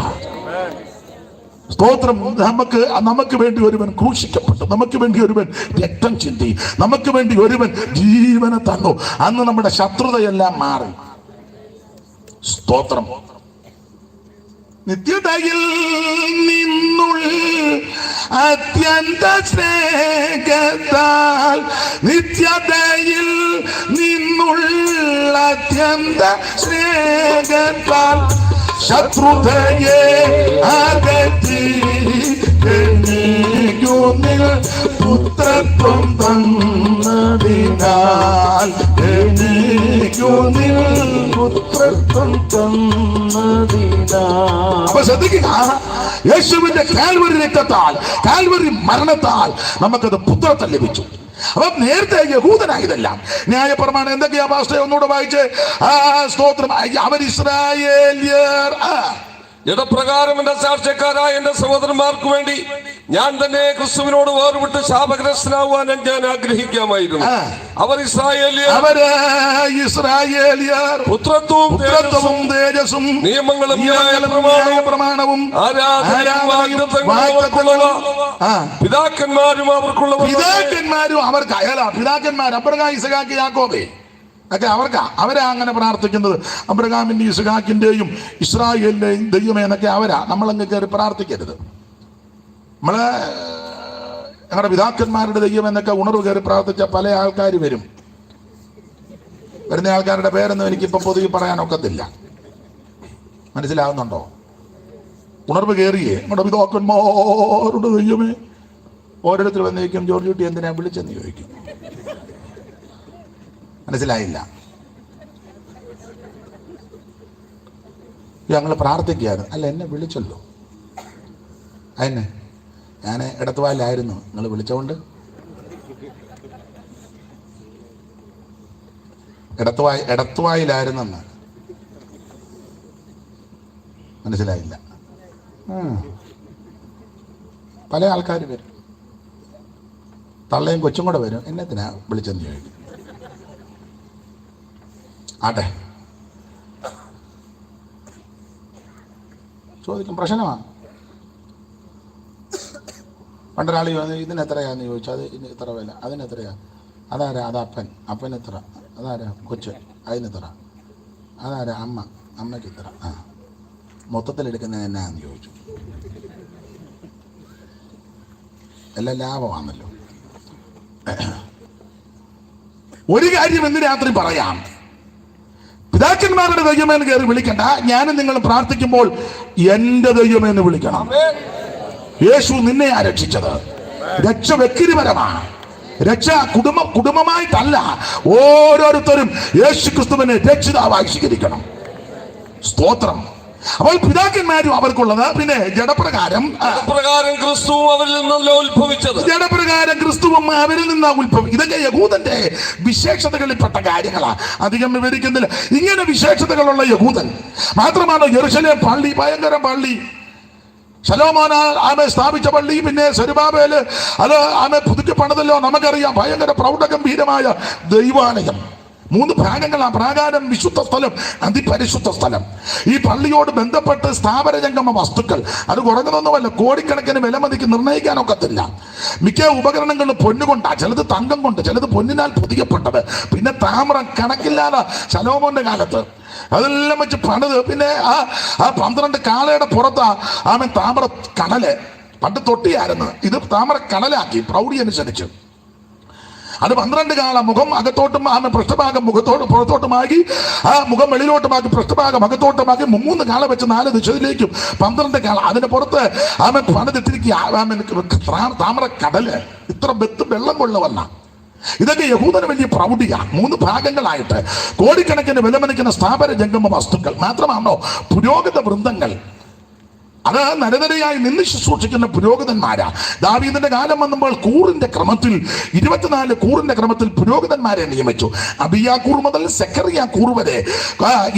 സ്തോത്രം. നമുക്ക് വേണ്ടി ഒരുവൻ ക്രൂശിക്കപ്പെട്ടു, നമുക്ക് വേണ്ടി ഒരുവൻ രക്തം ചിന്തി, നമുക്ക് വേണ്ടി ഒരുവൻ ജീവനെ തന്നു. അന്ന് നമ്മുടെ ശത്രുതയെല്ലാം മാറി. സ്തോത്രം. നിത്യതയിൽ നിന്നുള്ള അത്യന്ത സ്നേഹത്താൽ, നിത്യതയിൽ നിന്നുള്ള അത്യന്ത സ്നേഹത്താൽ ശത്രുതയെ അകറ്റി പുത്രത്വം തന്നതിനാൽ, പുത്രത്വം തന്നതിനാൽ. അപ്പൊ ശ്രദ്ധിക്കുക, യേശുവിന്റെ കാൽവരി രക്തത്താൽ, കാൽവരി മരണത്താൽ നമുക്കത് പുത്രത്വം ലഭിച്ചു. അപ്പൊ നേരത്തെ യഹൂദനായതെല്ലാം ന്യായപ്രമാണം എന്തൊക്കെയാ പാസ്റ്റേ? ഒന്നുകൂടെ വായിച്ച്. സ്തോത്രം. അവർ ഇസ്രായേല്യർ. ജഡപ്രകാരം എന്റെ സാക്ഷ്യക്കാരായ എന്റെ സഹോദരന്മാർക്ക് വേണ്ടി ഞാൻ തന്നെ ക്രിസ്തുവിനോട് വേർവിട്ട് ശാപഗ്രസ്തനാവാൻ ഞാൻ ആഗ്രഹിക്കാമായിരുന്നു. അവർ ഇസ്രായേലിയർ പുത്രത്വവും തേജസ്സും നിയമങ്ങളും പ്രമാണവും പിതാക്കന്മാരും അവർക്കുള്ള പിതാക്കന്മാർ അബ്രഹാം, ഇസഹാക്ക്, യാക്കോബ് ഒക്കെ അവരാ അങ്ങനെ പ്രാർത്ഥിക്കുന്നത്. അബ്രഹാമിന്റെ ഇസ്ഹാക്കിന്റെയും ഇസ്രായേലിന്റെയും ദൈവമേ എന്നൊക്കെ അവരാ. നമ്മളങ്ങ് കയറി പ്രാർത്ഥിക്കരുത്. നമ്മള് ഞങ്ങളുടെ പിതാക്കന്മാരുടെ ദൈവം എന്നൊക്കെ ഉണർവ് കയറി പ്രാർത്ഥിച്ച പല ആൾക്കാർ വരും. വരുന്ന ആൾക്കാരുടെ പേരൊന്നും എനിക്കിപ്പോ പൊതുവെ പറയാനൊക്കത്തില്ല. മനസ്സിലാവുന്നുണ്ടോ? ഉണർവ് കയറിയേ നമ്മുടെ പിതാക്കന്മാരുടെ ദൈവമേ. ഓരോരുത്തർ വന്നേക്കും ജോർജ് കുട്ടി എന്തിനാ വിളിച്ചെന്ന് ചോദിക്കും. മനസ്സിലായില്ല? ഞങ്ങൾ പ്രാർത്ഥിക്കുകയായിരുന്നു. അല്ല, എന്നെ വിളിച്ചല്ലോ. അതിനെ ഞാൻ ഇടത്തുവായിലായിരുന്നു, നിങ്ങൾ വിളിച്ചോണ്ട്. ഇടത്തുവായിലായിരുന്നെന്ന് മനസ്സിലായില്ല. പല ആൾക്കാർ വരും, തള്ളയും കൊച്ചും കൂടെ വരും. എന്നത്തിനാ വിളിച്ചെന്ന് ചോദിക്കും. ആട്ടെ, ചോദിക്കും. പ്രശ്നമാണ്. പണ്ടൊരാൾ ഇതിനെത്രയാന്ന് ചോദിച്ചു. അത് ഇത്ര വില, അതിനെത്രയാ? അതാരാ? അത് അപ്പൻ എത്ര? അതാരാ? കൊച്ച്, അതിനെത്ര? അതാരാ? അമ്മയ്ക്ക് ഇത്ര. മൊത്തത്തിലെടുക്കുന്നത് എന്നാന്ന് ചോദിച്ചു. എല്ലാം ലാഭമാണല്ലോ. ഒരു കാര്യം ഇന്ന് രാത്രി പറയാം. പിതാക്കന്മാരുടെ ദൈവമേന്ന് കയറി വിളിക്കണ്ട. ഞാനും നിങ്ങൾ പ്രാർത്ഥിക്കുമ്പോൾ എന്റെ ദൈവമേന്ന് വിളിക്കണം. യേശു നിന്നെയാ രക്ഷിച്ചത്. രക്ഷ വ്യക്തിപരമാണ്. രക്ഷ കുടുംബമായിട്ടല്ല. ഓരോരുത്തരും യേശു ക്രിസ്തുവിനെ രക്ഷിതാവായി സ്വീകരിക്കണം. സ്തോത്രം. അപ്പോൾ പിതാക്കന്മാരും അവർക്കുള്ളത്. പിന്നെ ജഡപ്രകാരം ക്രിസ്തുവും അവരിൽ നിന്നല്ലോ ഉത്ഭവിച്ചത്. ജഡപ്രകാരം ക്രിസ്തുവും അവരിൽ നിന്നാ ഉത്ഭവം. ഇതൊക്കെ യഹൂദന്റെ വിശേഷതകളിൽപ്പെട്ട കാര്യങ്ങളാ. അധികം വിവരിക്കുന്നില്ല. ഇങ്ങനെ വിശേഷതകളുള്ള യഹൂദൻ മാത്രമാണോ യെരൂശലേം പള്ളി, ഭയങ്കര പള്ളി, ശലോമോൻ ആമെ സ്ഥാപിച്ച പള്ളി, പിന്നെ സെരുബാബേൽ അത് ആമെ പുതുക്കി പണിതല്ലോ. നമുക്കറിയാം, ഭയങ്കര പ്രൗഢഗംഭീരമായ ദൈവാലയം. 3 ഭാഗങ്ങളാണ്: പ്രാകാരം, വിശുദ്ധ സ്ഥലം, അതിപരിശുദ്ധ സ്ഥലം. ഈ പള്ളിയോട് ബന്ധപ്പെട്ട് സ്ഥാപന ജംഗമ വസ്തുക്കൾ അത് കുറഞ്ഞതൊന്നുമല്ല, കോടിക്കണക്കിന് വില മതിക്ക് നിർണ്ണയിക്കാനൊക്കത്തില്ല. മിക്ക ഉപകരണങ്ങളും പൊന്നുകൊണ്ടാ, ചിലത് തങ്കം കൊണ്ട്, ചിലത് പൊന്നിനാൽ പൊതിയപ്പെട്ടത്, പിന്നെ താമ്രം കണക്കില്ലാതെ ശലോമോന്റെ കാലത്ത് അതെല്ലാം വെച്ച് പണിത്. പിന്നെ ആ 12 കാളയുടെ പുറത്താ താമ്ര കടല്, പണ്ട് തൊട്ടിയായിരുന്നു, ഇത് താമ്ര കടലാക്കി പ്രൗഢി അനുസരിച്ച്. അത് 12 കാള, മുഖം അകത്തോട്ടും പൃഷ്ഠഭാഗം മുഖത്തോട്ട് പുറത്തോട്ടുമാക്കി, ആ മുഖം വെളിയിലോട്ടുമാക്കി, പൃഷ്ഠഭാഗം അകത്തോട്ടുമാക്കി, 3 കാള വെച്ച് 4 ദിശയിലേക്കും 12 കാള. അതിന് പുറത്ത് പണിതിട്ടിരിക്കുക താമ്ര കടല്, ഇത്ര വെള്ളം കൊള്ളുവന്ന. ഇതൊക്കെ യഹൂദന് വലിയ പ്രൗഢിയാ. 3 ഭാഗങ്ങളായിട്ട് കോടിക്കണക്കിന് വിലമണിക്കുന്ന സ്ഥാപന ജംഗമ വസ്തുക്കൾ. മാത്രമാണോ പുരോഹിത വൃന്ദങ്ങൾ, അത് നിരനിരയായി നിന്ന് ശുശ്രൂഷിക്കുന്ന പുരോഹിതന്മാരാ. ദാവീദിന്റെ കാലം വന്നപ്പോൾ കൂറിന്റെ ക്രമത്തിൽ 24 കൂറിന്റെ ക്രമത്തിൽ പുരോഹിതന്മാരെ നിയമിച്ചു. അബിയാക്കൂർ മുതൽ സെക്കറിയാക്കൂർ വരെ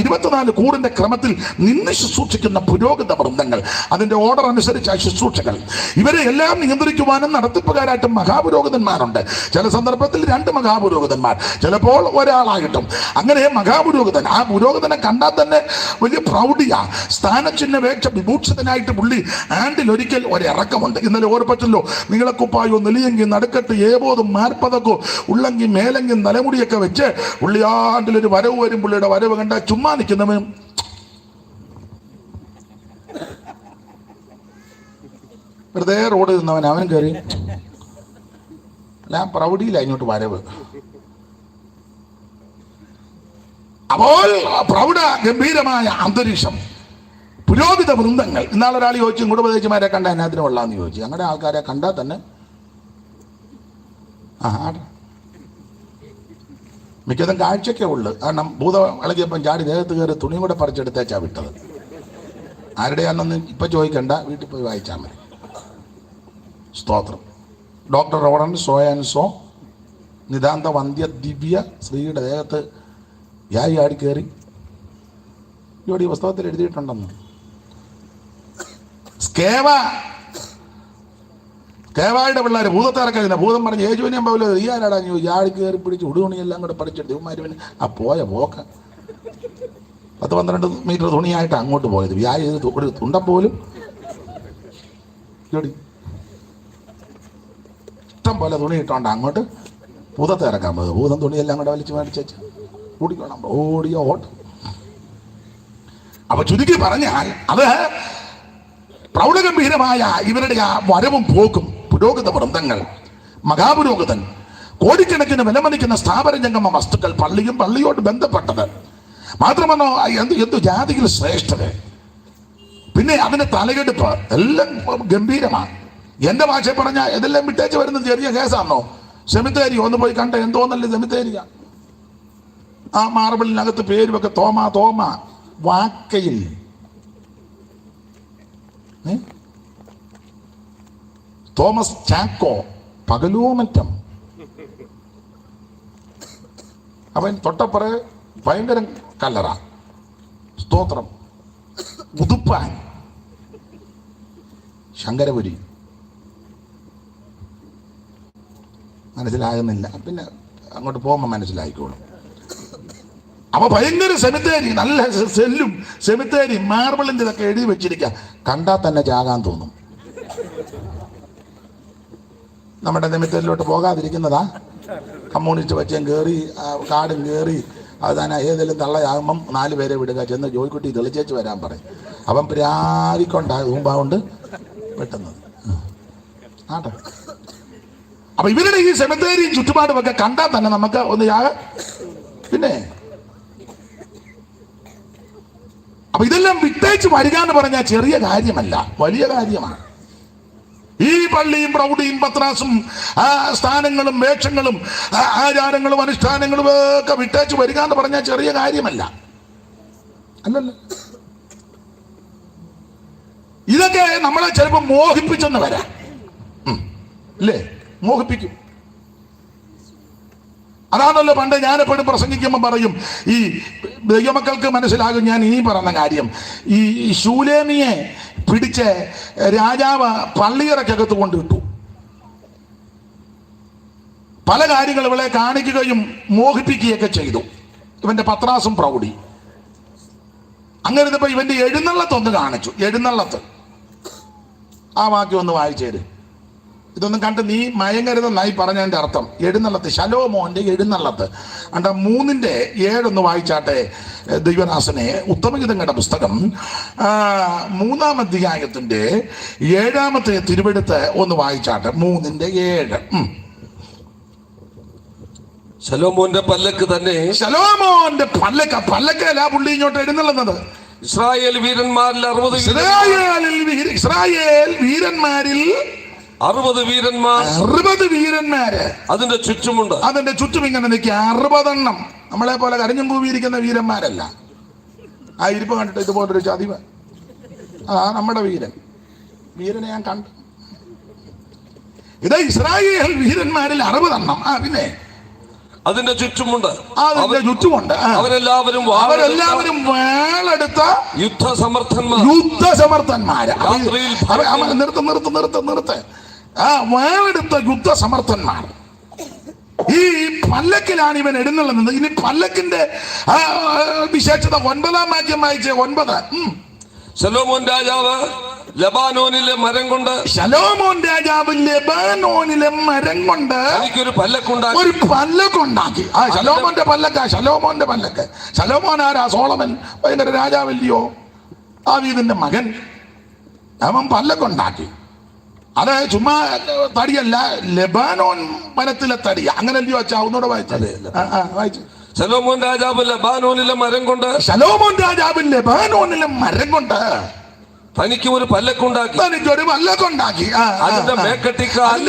24 കൂറിന്റെ ക്രമത്തിൽ നിന്ന് ശുശ്രൂഷിക്കുന്ന പുരോഹിത വൃന്ദങ്ങൾ. അതിന്റെ ഓർഡർ അനുസരിച്ച് ശുശ്രൂഷകൾ. ഇവരെ എല്ലാം നിയന്ത്രിക്കുവാനും നടത്തിപ്പുകാരായിട്ടും മഹാപുരോഹിതന്മാരുണ്ട്. ചില സന്ദർഭത്തിൽ 2 മഹാപുരോഹിതന്മാർ, ചിലപ്പോൾ ഒരാളായിട്ടും. അങ്ങനെ മഹാപുരോഹിതൻ, ആ പുരോഹിതനെ കണ്ടാൽ തന്നെ വലിയ പ്രൗഢിയാ. സ്ഥാനചിഹ്നവേക്ഷ വിഭൂഷിതനായി പുള്ളി ആണ്ടിൽ ഒരിക്കൽ ഒരിറക്കമുണ്ട്. ഇന്നലെ ഓർപ്പറ്റല്ലോ, നീളക്കുപ്പായോ നെലിയെങ്കിൽ നടുക്കട്ട് ഏപോതും മാർപ്പതക്കോ ഉള്ളെങ്കിൽ മേലെങ്കിൽ നലമുടിയൊക്കെ വെച്ച് പുള്ളി ആണ്ടിലൊരു വരവ് വരും. പുള്ളിയുടെ വരവ് കണ്ട ചുമ്മാ നിൽക്കുന്നവൻ വെറുതെ റോഡ് നിന്നവൻ അവൻ കയറി ഞാൻ പ്രൗഢിയില്ല ഇങ്ങോട്ട് വരവ്. അപ്പോൾ പ്രൗഢ ഗംഭീരമായ അന്തരീക്ഷം, പുരോഹിത വൃന്ദങ്ങൾ. ഇന്നാളൊരാൾ ചോദിച്ചു, ഇങ്ങോട്ട് ഉപദേശിമാരെ കണ്ട എന്നാത്തിന് കൊള്ളാന്ന് ചോദിച്ചു. അങ്ങനെ ആൾക്കാരെ കണ്ടാൽ തന്നെ മിക്കതും കാഴ്ചയ്ക്കേ ഉള്ളു. കാരണം ഭൂതം ഇളകിയപ്പം ചാടി ദേഹത്ത് കയറി തുണിയും കൂടെ പറിച്ചെടുത്തേച്ചാ വിട്ടത്. ആരുടെയാണെന്ന് ഇപ്പം ചോദിക്കണ്ട, വീട്ടിൽ പോയി വായിച്ചാൽ മതി. സ്തോത്രം. ഡോക്ടർ റോഡൻ സോയാൻസോ നിതാന്ത വന്ധ്യ ദിവ്യ സ്ത്രീയുടെ ദേഹത്ത് യായി ആടി കയറി ഇവിടെ ഈ പുസ്തകത്തിൽ എഴുതിയിട്ടുണ്ടെന്ന്. കേവായുടെ പിള്ളേർ ഭൂതത്തെ ഇറക്കില്ല. ഭൂതം പറഞ്ഞ് യേശുവിനെ പോലെ ഈ ആരാടാ യാടി കയറി പിടിച്ച് ഉടുതുണിയെല്ലാം കൂടെ പഠിച്ചെടുത്ത് ഇവന്മാർ പിന്നെ പോയ പോക്ക 10-12 മീറ്റർ തുണിയായിട്ട് അങ്ങോട്ട് പോയത്. ഒരു തുണ്ടം പോലും ഇഷ്ടം പോലെ തുണി ഇട്ടോണ്ട് അങ്ങോട്ട് ഭൂതത്തെ ഇറക്കാൻ പോയത്. ഭൂതം തുണിയെല്ലാം കൂടെ വലിച്ചു മേടിച്ചു ഓടിക്കണം, ഓടിയോ ഓട്ടം. അപ്പൊ ചുരുക്കി പറഞ്ഞാൽ അത് പ്രൗഢഗംഭീരമായ ഇവരുടെ ആ വരവും പോക്കും. പുരോഹിത വൃന്ദങ്ങൾ, മഹാപുരോഹിതൻ, കോടിക്കണക്കിന് വിലമണിക്കുന്ന സ്ഥാപന ജംഗമ വസ്തുക്കൾ, പള്ളിയും പള്ളിയോട് ബന്ധപ്പെട്ടത്. മാത്രമല്ലോ എന്തു ജാതിയിൽ ശ്രേഷ്ഠത, പിന്നെ അതിന്റെ തലയെടുപ്പ് എല്ലാം ഗംഭീരമാണ്. എന്റെ ഭാഷ പറഞ്ഞാൽ ഇതെല്ലാം വിട്ടേച്ച് വരുന്നത് ചെറിയ കേസാണോ? സെമിത്തേരി ഒന്ന് പോയി കണ്ട എന്തോന്നല്ലേ സെമിത്തേരിയ. ആ മാർബിളിനകത്ത് പേരുമൊക്കെ തോമ വാക്കയിൽ, തോമസ് ചാക്കോ പകലൂമറ്റം. അവൻ തൊട്ടപ്പുറ ഭയങ്കര കല്ലറ. സ്തോത്രം. ഉതുപ്പാൻ ശങ്കരപുരി. മനസ്സിലാകുന്നില്ല, പിന്നെ അങ്ങോട്ട് പോകുമ്പോൾ മനസ്സിലായിക്കോളും. അപ്പൊ ഭയങ്കര സെമിത്തേരി, നല്ല സെല്ലും സെമിത്തേരി, മാർബിളിന്റെ ഇതൊക്കെ എഴുതി വെച്ചിരിക്കുക. കണ്ടാൽ തന്നെ ചാകാൻ തോന്നും. നമ്മുടെ സെമിത്തേരിലോട്ട് പോകാതിരിക്കുന്നതാ. കമ്മ്യൂണിസ്റ്റ് വച്ചം കയറി കാടും കയറി അവസാനം ഏതെങ്കിലും തള്ളയാകുമ്പം 4 പേരെ വിടുക, ചെന്ന് ജോയിക്കുട്ടി തെളിച്ചേച്ച് വരാൻ പറയും. അവൻ പ്രാരിക്കൊണ്ടാകും മുമ്പാവുണ്ട് പെട്ടെന്നത് ആട്ടെ. അപ്പൊ ഇവരുടെ ഈ സെമിത്തേരിയും ചുറ്റുപാടും ഒക്കെ കണ്ടാൽ തന്നെ നമുക്ക് ഒന്ന് പിന്നെ അപ്പൊ ഇതെല്ലാം വിട്ടേച്ച് വരിക എന്ന് പറഞ്ഞാൽ ചെറിയ കാര്യമല്ല, വലിയ കാര്യമാണ്. ഈ പള്ളിയും പ്രൗഢിയും പത്രാസും സ്ഥാനങ്ങളും വേഷങ്ങളും ആചാരങ്ങളും അനുഷ്ഠാനങ്ങളും ഒക്കെ വിട്ടേച്ച് വരിക എന്ന് പറഞ്ഞാൽ ചെറിയ കാര്യമല്ല, അല്ലല്ലോ. ഇതൊക്കെ നമ്മളെ ചിലപ്പോൾ മോഹിപ്പിച്ചെന്ന് വരാം, അല്ലേ? മോഹിപ്പിക്കും. അതാണല്ലോ പണ്ട് ഞാൻ എപ്പോഴും പ്രസംഗിക്കുമ്പോൾ പറയും, ഈ ദൈവമക്കൾക്ക് മനസ്സിലാകും ഞാൻ ഈ പറഞ്ഞ കാര്യം. ഈ ശൂലേമിയെ പിടിച്ച് രാജാവ് പള്ളിയറക്കകത്ത് കൊണ്ടിട്ടു. പല കാര്യങ്ങൾ ഇവളെ കാണിക്കുകയും മോഹിപ്പിക്കുകയൊക്കെ ചെയ്തു. ഇവന്റെ പത്രാസും പ്രൗഢി. അങ്ങനെ ഇരുന്നപ്പോ ഇവന്റെ എഴുന്നള്ളത്തൊന്ന് കാണിച്ചു. എഴുന്നള്ളത്ത് ആ വാക്യം ഒന്ന് വായിച്ചേര്. ഇതൊന്നും കണ്ട് നീ മയങ്ങരുതെന്നായി പറഞ്ഞതിന്റെ അർത്ഥം. എഴുന്നള്ളത്ത്, ശലോമോന്റെ എഴുന്നള്ളത്ത്. അണ്ട 3:7 വായിച്ചാട്ടെ ദൈവദാസനെ. ഉത്തമഗീതങ്ങളുടെ പുസ്തകം 3-ാം അധ്യായത്തിന്റെ 7-ാമത്തെ തിരുവെടുത്ത് ഒന്ന് വായിച്ചാട്ടെ. 3:7. ശലോമോന്റെ പല്ലക്ക് തന്നെ. ശലോമോന്റെ പല്ലക്കല്ല പുള്ളി ഇങ്ങോട്ട് എഴുന്നള്ളുന്നത്. Israel വീരന്മാരിൽ 60 Israel വീരന്മാരിൽ 60 വീരന്മാർ. 60 വീരന്മാര് അതിന്റെ ചുറ്റുമുണ്ട്. അതിന്റെ ചുറ്റും ഇങ്ങനെ നിൽക്കുക. 60 എണ്ണം. നമ്മളെ പോലെ കരഞ്ഞും പൂവിയിരിക്കുന്ന വീരന്മാരല്ല. ആ ഇരിപ്പ് കണ്ടിട്ട് ഇതുപോലൊരു ചതിവ്. നമ്മുടെ വീരനെ ഞാൻ കണ്ടു. ഇത് ഇസ്രായേൽ വീരന്മാരിൽ 60 എണ്ണം. പിന്നെ അതിന്റെ ചുറ്റുമുണ്ട്. അവരെല്ലാവരും വാളെടുത്ത യുദ്ധസമർത്ഥന്മാര്. നിർത്ത്. വാളെടുത്ത യുദ്ധസമർത്ഥന്മാർ. ഈ പല്ലക്കിലാണ് ഇവൻ എഴുന്നള്ളുന്നത്. ഇനി പല്ലക്കിന്റെ വിശേഷത 9-ാം വാക്യം വായിച്ചേ. 9. ശലോമോൻ രാജാവ് ലബാനോനിലെ മരം കൊണ്ട് ഒരു പല്ലക്കുണ്ടാക്കി. ശലോമോന്റെ പല്ലക്ക്. ശലോമോൻ ആരാ? സോളമൻ ഭയങ്കര രാജാവല്ലയോ? ദാവീദിന്റെ മകൻ. അവൻ പല്ലക്കുണ്ടാക്കി. അത് ചുമ്മാ തടിയല്ല, ലെബാനോൻ മരത്തിലെ തടി. അങ്ങനല്ലയോ അച്ഛാ? ഒന്നുകൂടെ വായിച്ചത് വായിച്ചു. ശലോമോൻ രാജാവ് ലബാനോനിലെ മരം കൊണ്ട് തനിക്ക് ഒരു പല്ലക്കുണ്ടാക്കി. അതിന്റെ മേക്കെട്ടിക്കാൽ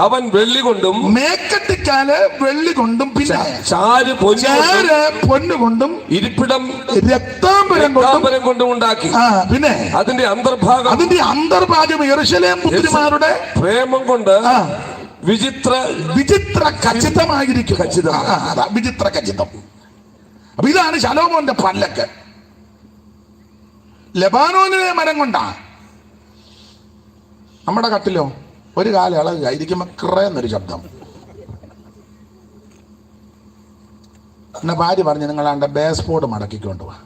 അവൻ വെള്ളി കൊണ്ടും പിന്നെ ചാര് പൊന്നുകൊണ്ടും ഇരിപ്പിടം രക്താംബരം കൊണ്ടും ഉണ്ടാക്കി. പിന്നെ അതിന്റെ അന്തർഭാഗം യെരൂശലേം പുത്രിമാരുടെ പ്രേമം കൊണ്ട് വിചിത്ര ഖച്ചിതമായിരിക്കും. വിചിത്ര ഖച്ചിതം. അപ്പൊ ഇതാണ് ശലോമോന്റെ പല്ലക്ക്. ലെബാനോനിലെ മരം കൊണ്ടാ. നമ്മുടെ കട്ടിലോ ഒരു കാലം ഇളകുക, ഇരിക്കുമ്പോ ക്രേന്നൊരു ശബ്ദം. എന്നെ ഭാര്യ പറഞ്ഞു, നിങ്ങളാണ്ട് ബേസ് ബോർഡ് മടക്കിക്കൊണ്ടുപോവാ.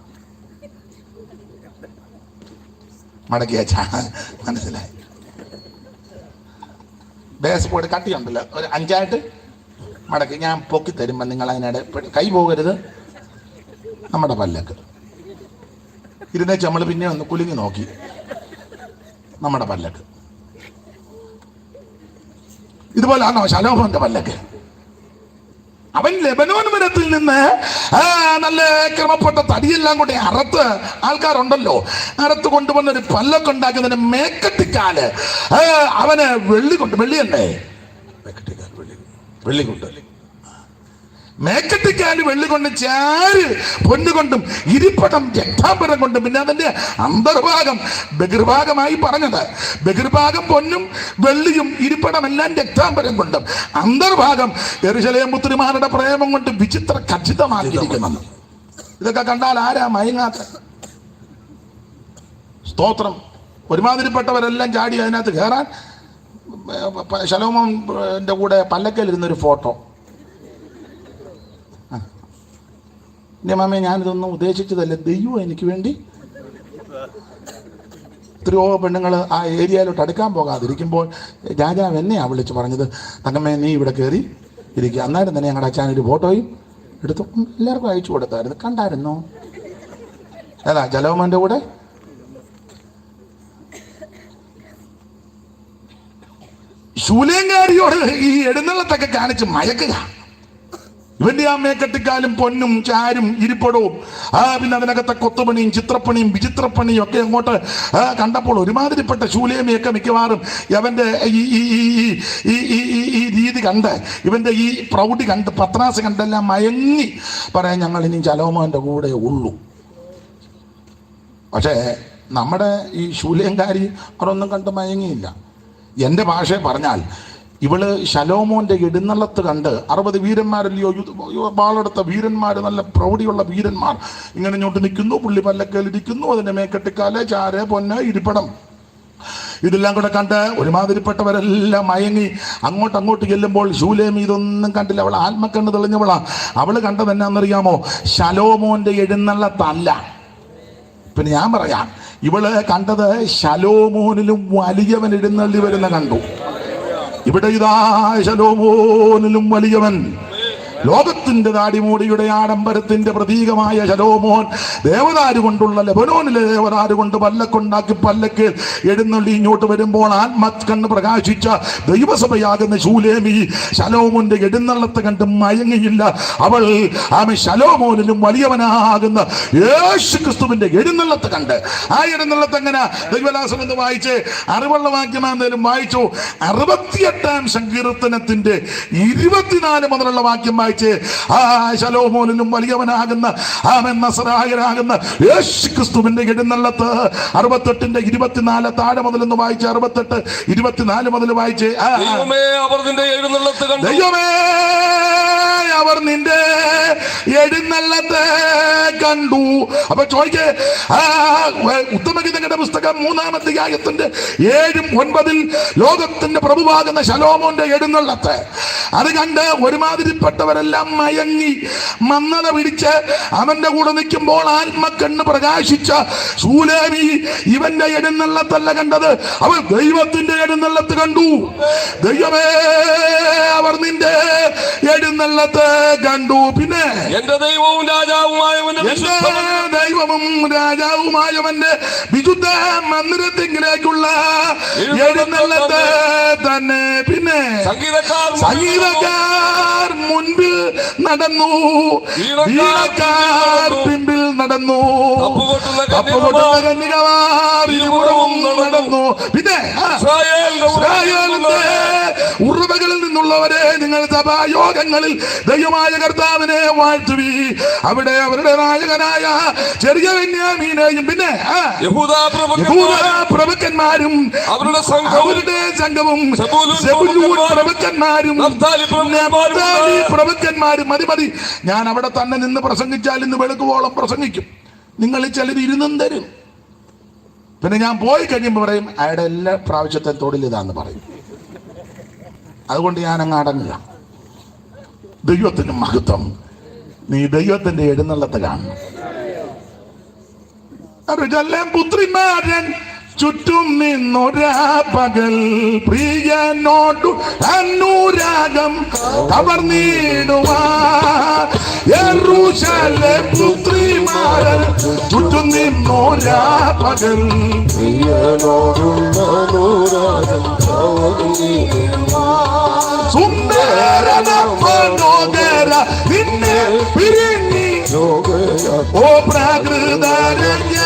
മടക്കി വെച്ചാ മനസ്സിലായി. ബേസ് ബോർഡ് കട്ടിയുണ്ടല്ലോ, ഒരു 5 മടക്കി ഞാൻ പൊക്കി തരുമ്പോ നിങ്ങൾ അതിനിടെ കൈ പോകരുത്. നമ്മുടെ പല്ലക്ക് ഇരുന്നേച്ച് നമ്മൾ പിന്നെ ഒന്ന് കുലുങ്ങി നോക്കി. നമ്മുടെ പല്ലക്ക് ഇതുപോലാണോ ശലോമോന്റെ പല്ലക്ക്? അവൻ ലെബനോൻ മരത്തിൽ നിന്ന് നല്ല ക്രമപ്പെട്ട തടിയെല്ലാം കൂടെ അറുത്ത്, ആൾക്കാരുണ്ടല്ലോ, അറുത്ത് കൊണ്ടുവന്നൊരു പല്ലൊക്കെ ഉണ്ടാക്കുന്നതിന് മേക്കെട്ടിക്കാല് അവന് വെള്ളിയല്ലേ? മേക്കെട്ടിക്കാല് വെള്ളി കൊണ്ട്, ചാര് പൊന്നുകൊണ്ടും ഇരിപ്പടം രക്താംബരം കൊണ്ടും. പിന്നെ അതിന്റെ അന്തർഭാഗം ബഹിർഭാഗമായി പറഞ്ഞത്. ബഹിർഭാഗം പൊന്നും വെള്ളിയും ഇരിപ്പടം എല്ലാം രക്താംബരം കൊണ്ടും. അന്തർഭാഗം യെരൂശലേം പുത്രിമാരുടെ പ്രേമം കൊണ്ട് വിചിത്ര ഖച്ചിതമാക്കിയിരിക്കുന്നു. ഇതൊക്കെ കണ്ടാൽ ആരാ മയങ്ങാത്ത? സ്തോത്രം. ഒരുമാതിരിപ്പെട്ടവരെല്ലാം ചാടി അതിനകത്ത് കയറാൻ. ശലോമോന്റെ കൂടെ പല്ലക്കയിലിരുന്നൊരു ഫോട്ടോ. എൻ്റെ മാമേ, ഞാനിതൊന്നും ഉദ്ദേശിച്ചതല്ല. ദൈവം എനിക്ക് വേണ്ടി എത്രയോ പെണ്ണുങ്ങൾ ആ ഏരിയയിലോട്ട് അടുക്കാൻ പോകാതിരിക്കുമ്പോൾ രാജാവ് എന്നെയാണ് വിളിച്ച് പറഞ്ഞത്, തങ്കമ്മേ നീ ഇവിടെ കയറി ഇരിക്കുക. അന്നേരം തന്നെ ഞങ്ങളുടെ അച്ഛനൊരു ഫോട്ടോയും എടുത്തു എല്ലാവർക്കും അയച്ചു കൊടുത്തായിരുന്നു. കണ്ടായിരുന്നോ? ഏതാ ശലോമോന്റെ കൂടെ? ശൂലേങ്കാരിയോട് ഈ എഴുന്നള്ളത്തൊക്കെ കാണിച്ച് മയക്കുക. ഇവന്റെ ആ മേക്കെട്ടിക്കാലും പൊന്നും ചാരും ഇരിപ്പടവും പിന്നെ അതിനകത്തെ കൊത്തുപണിയും ചിത്രപ്പണിയും വിചിത്രപ്പണിയും ഒക്കെ അങ്ങോട്ട് കണ്ടപ്പോൾ ഒരുമാതിരിപ്പെട്ട ശൂലേമിയൊക്കെ മിക്കവാറും അവന്റെ ഈ രീതി കണ്ട്, ഇവന്റെ ഈ പ്രൗഢി കണ്ട്, പത്രാസ് കണ്ടെല്ലാം മയങ്ങി പറയാൻ ഞങ്ങൾ ഇനി ശലോമോന്റെ കൂടെ ഉള്ളൂ. പക്ഷേ നമ്മുടെ ഈ ശൂലേങ്കാരി അവരൊന്നും കണ്ട് മയങ്ങിയില്ല. എൻ്റെ ഭാഷയെ പറഞ്ഞാൽ ഇവള് ശലോമോന്റെ എഴുന്നള്ളത്ത് കണ്ട് 60 വീരന്മാരല്ലയോ, വാളെടുത്ത വീരന്മാർ, നല്ല പ്രൗഢിയുള്ള വീരന്മാർ ഇങ്ങനെ ഇങ്ങോട്ട് നിൽക്കുന്നു. പുള്ളി പല്ലക്കയിലിരിക്കുന്നു. അതിന്റെ മേക്കെട്ടിക്കാല് ചാര് പൊന്ന് ഇരിപ്പടം ഇതെല്ലാം കൂടെ കണ്ട് ഒരുമാതിരിപ്പെട്ടവരെല്ലാം മയങ്ങി അങ്ങോട്ട് ചെല്ലുമ്പോൾ ശൂലേമി ഇതൊന്നും കണ്ടില്ല. അവൾ ആത്മക്കണ്ണ് തെളിഞ്ഞവളാ. അവള് കണ്ടത് എന്നാന്നറിയാമോ? ശലോമോന്റെ എഴുന്നള്ളത്തല്ല. പിന്നെ ഞാൻ പറയാം, ഇവള് കണ്ടത് ശലോമോനിലും വലിയവൻ എഴുന്നള്ളി വരുന്ന കണ്ടു. ഇവിടെ ഇതാ ശലോമോനിലും വലിയവൻ, ലോകത്തിന്റെ താടിമൂടിയുടെ ആഡംബരത്തിന്റെ പ്രതീകമായ ശലോമോൻ ദേവദാരു കൊണ്ടുള്ള ലെബനോനിലെ ദേവദാരു കൊണ്ട് പല്ലക്കുണ്ടാക്കി പല്ലക്ക് എഴുന്നള്ളി ഇങ്ങോട്ട് വരുമ്പോൾ ആത്മകണ്ണ് പ്രകാശിച്ച ദൈവസഭയാകുന്ന ശൂലേമി ശലോമോന്റെ എഴുന്നള്ളത്ത് കണ്ട് മയങ്ങിയില്ല. അവൾ ആമേ ശലോമോനിലും വലിയവനാകുന്ന യേശു ക്രിസ്തുവിന്റെ എഴുന്നള്ളത്ത് കണ്ട്, ആ എഴുന്നള്ളത്ത് എങ്ങനെ ദൈവദാസം എന്ന് വായിച്ച് അറിവുള്ള വാക്യമാന്തേലും വായിച്ചു. 68-ാം സങ്കീർത്തനത്തിന്റെ 24 മുതലുള്ള വാക്യം വായിച്ച്, ആ ശലോമോനിലും വലിയവനാകുന്ന ആമേൻ നസറായനാകുന്ന യേശു ക്രിസ്തുവിന്റെ എഴുന്നള്ളത്ത് 68-ന്റെ 24 താഴെ മുതൽ ഒന്ന് വായിച്ച്, 68-24 മുതൽ വായിച്ച്. ദൈവമേ അവർ നിന്റെ എഴുന്നള്ളത്ത് കണ്ടു. ദൈവമേ അവർ നിന്റെ എഴുന്നള്ളത്തെ കണ്ടു. അപ്പൊ ചോദിക്കേ, ഉത്തമഗീതങ്ങളുടെ പുസ്തകം 3-ാം അധ്യായത്തിന്റെ 7-9 ലോകത്തിന്റെ പ്രഭുവാകുന്ന ശലോമോന്റെ എഴുന്നള്ളത്ത് അത് കണ്ട് ഒരുമാതിരിപ്പെട്ടവരെല്ലാം മയങ്ങി മന്നത പിടിച്ച് അവന്റെ കൂടെ നിൽക്കുമ്പോൾ ആത്മക്കണ്ണ് പ്രകാശിച്ച ശൂലേമി ഇവന്റെ എഴുന്നള്ളത്തല്ല കണ്ടത്, അവൾ ദൈവത്തിന്റെ എഴുന്നള്ളത്ത് കണ്ടു. ദൈവമേ അവർ നിന്റെ എഴുന്നള്ളത്ത് കണ്ടു. പിന്നെ എന്റെ ദൈവവും രാജാവുമായവന്റെ വിശുദ്ധ മന്ദിരത്തിലേക്കുള്ള എഴുന്നള്ളത്ത് തന്നെ. പിന്നെ സംഗീതക്കാർ മുൻപിൽ നടന്നു, വീണക്കാർ പിമ്പിൽ നടന്നു, തപ്പുകൊട്ടുന്ന കന്യകമാർ ഇരുപുറവും നടന്നു. പിന്നെ ഇസ്രായേലിന്റെ ഉറവകളിൽ നിന്നുള്ളവരെ നിങ്ങൾ സഭായോഗങ്ങളിൽ ദൈവമായ കർത്താവിനെ വാഴ്ത്തുവി. അവിടെ അവരുടെ നായകനായ ചെറിയ ബെന്യാമീനെയും പിന്നെ യഹൂദാ പ്രഭുക്കന്മാരും അവരുടെ സംഘവും സെബൂലൂൻ പ്രഭുക്കന്മാരും നഫ്താലി പ്രഭുക്കന്മാരും. മതി, ഞാൻ അവിടെ തന്നെ നിന്ന് പ്രസംഗിച്ചാൽ ഇന്ന് വെളുക്കുവോളം പ്രസംഗിക്കും. നിങ്ങൾ ചിലർ ഇരുന്നും തരും. പിന്നെ ഞാൻ പോയി കഴിയുമ്പോൾ പറയും അയാളുടെ എല്ലാ പ്രാവശ്യത്തെ തൊഴിൽ ഇതാന്ന് പറയും. അതുകൊണ്ട് ഞാൻ അങ്ങ് അടങ്ങുക. ദൈവത്തിന് മഹത്വം. നീ ദൈവത്തിന്റെ എഴുന്നള്ളത്ത് കാണും. പുത്രിമാരൻ ചുറ്റും നിന്നൊരാ പകൽ പ്രിയനോടു അനുരാഗം കവർന്നിടുവാ. യെരൂശലേം പുത്രിമാരൻ ചുറ്റും നിന്നൊരാ പകൽ പ്രിയനോടു അനുരാഗം കവർന്നിടുവാ. സുന്ദരന മനോഹര നിന്നെ പിരിഞ്ഞി ഓ പ്രാകൃതരന്മാരെ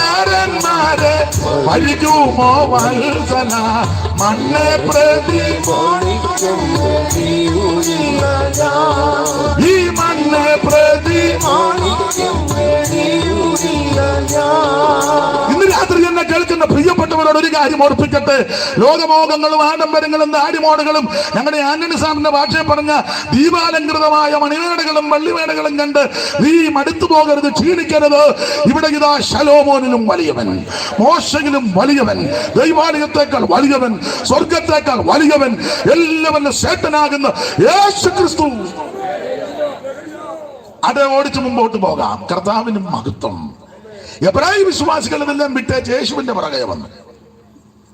വഴിക്കുമോ വത്സല മണ്ണെ പ്രതി ഈ മണ്ണെ പ്രതി. ഇന്ന് രാത്രി എന്നെ കേൾക്കുന്ന പ്രിയപ്പെട്ടവരോട് ഒരു കാര്യം ഓർപ്പിക്കട്ടെ. ലോകമോഹങ്ങളും ആഡംബരങ്ങളും നാടിമോടുകളും ഞങ്ങളുടെ ആന്റണി സാറിന്റെ ഭാഷയിൽ പറഞ്ഞ ദീപാലങ്കൃതമായ മണിമേടകളും വള്ളിമേടകളും കണ്ട് നീ മടുത്തു പോകരുത്, ക്ഷീണിക്കരുത്. ഇവിടെ ഇതാ ശലോമോനിലും വലിയവൻ, മോശയിലും വലിയവൻ, ദൈവാലയത്തെക്കാൾ വലിയവൻ, സ്വർഗത്തെക്കാൾ വലിയവൻ, എല്ലാവരും ശ്രേഷ്ഠനാകുന്ന യേശു ക്രിസ്തു. അത് ഓടിച്ചു മുമ്പോട്ട് പോകാം. കർത്താവിന് മഹത്വം. എബ്രായ വിശ്വാസികളെല്ലാം വിട്ടേച്ച് യേശുവിന്റെ പുറകെ വന്നു.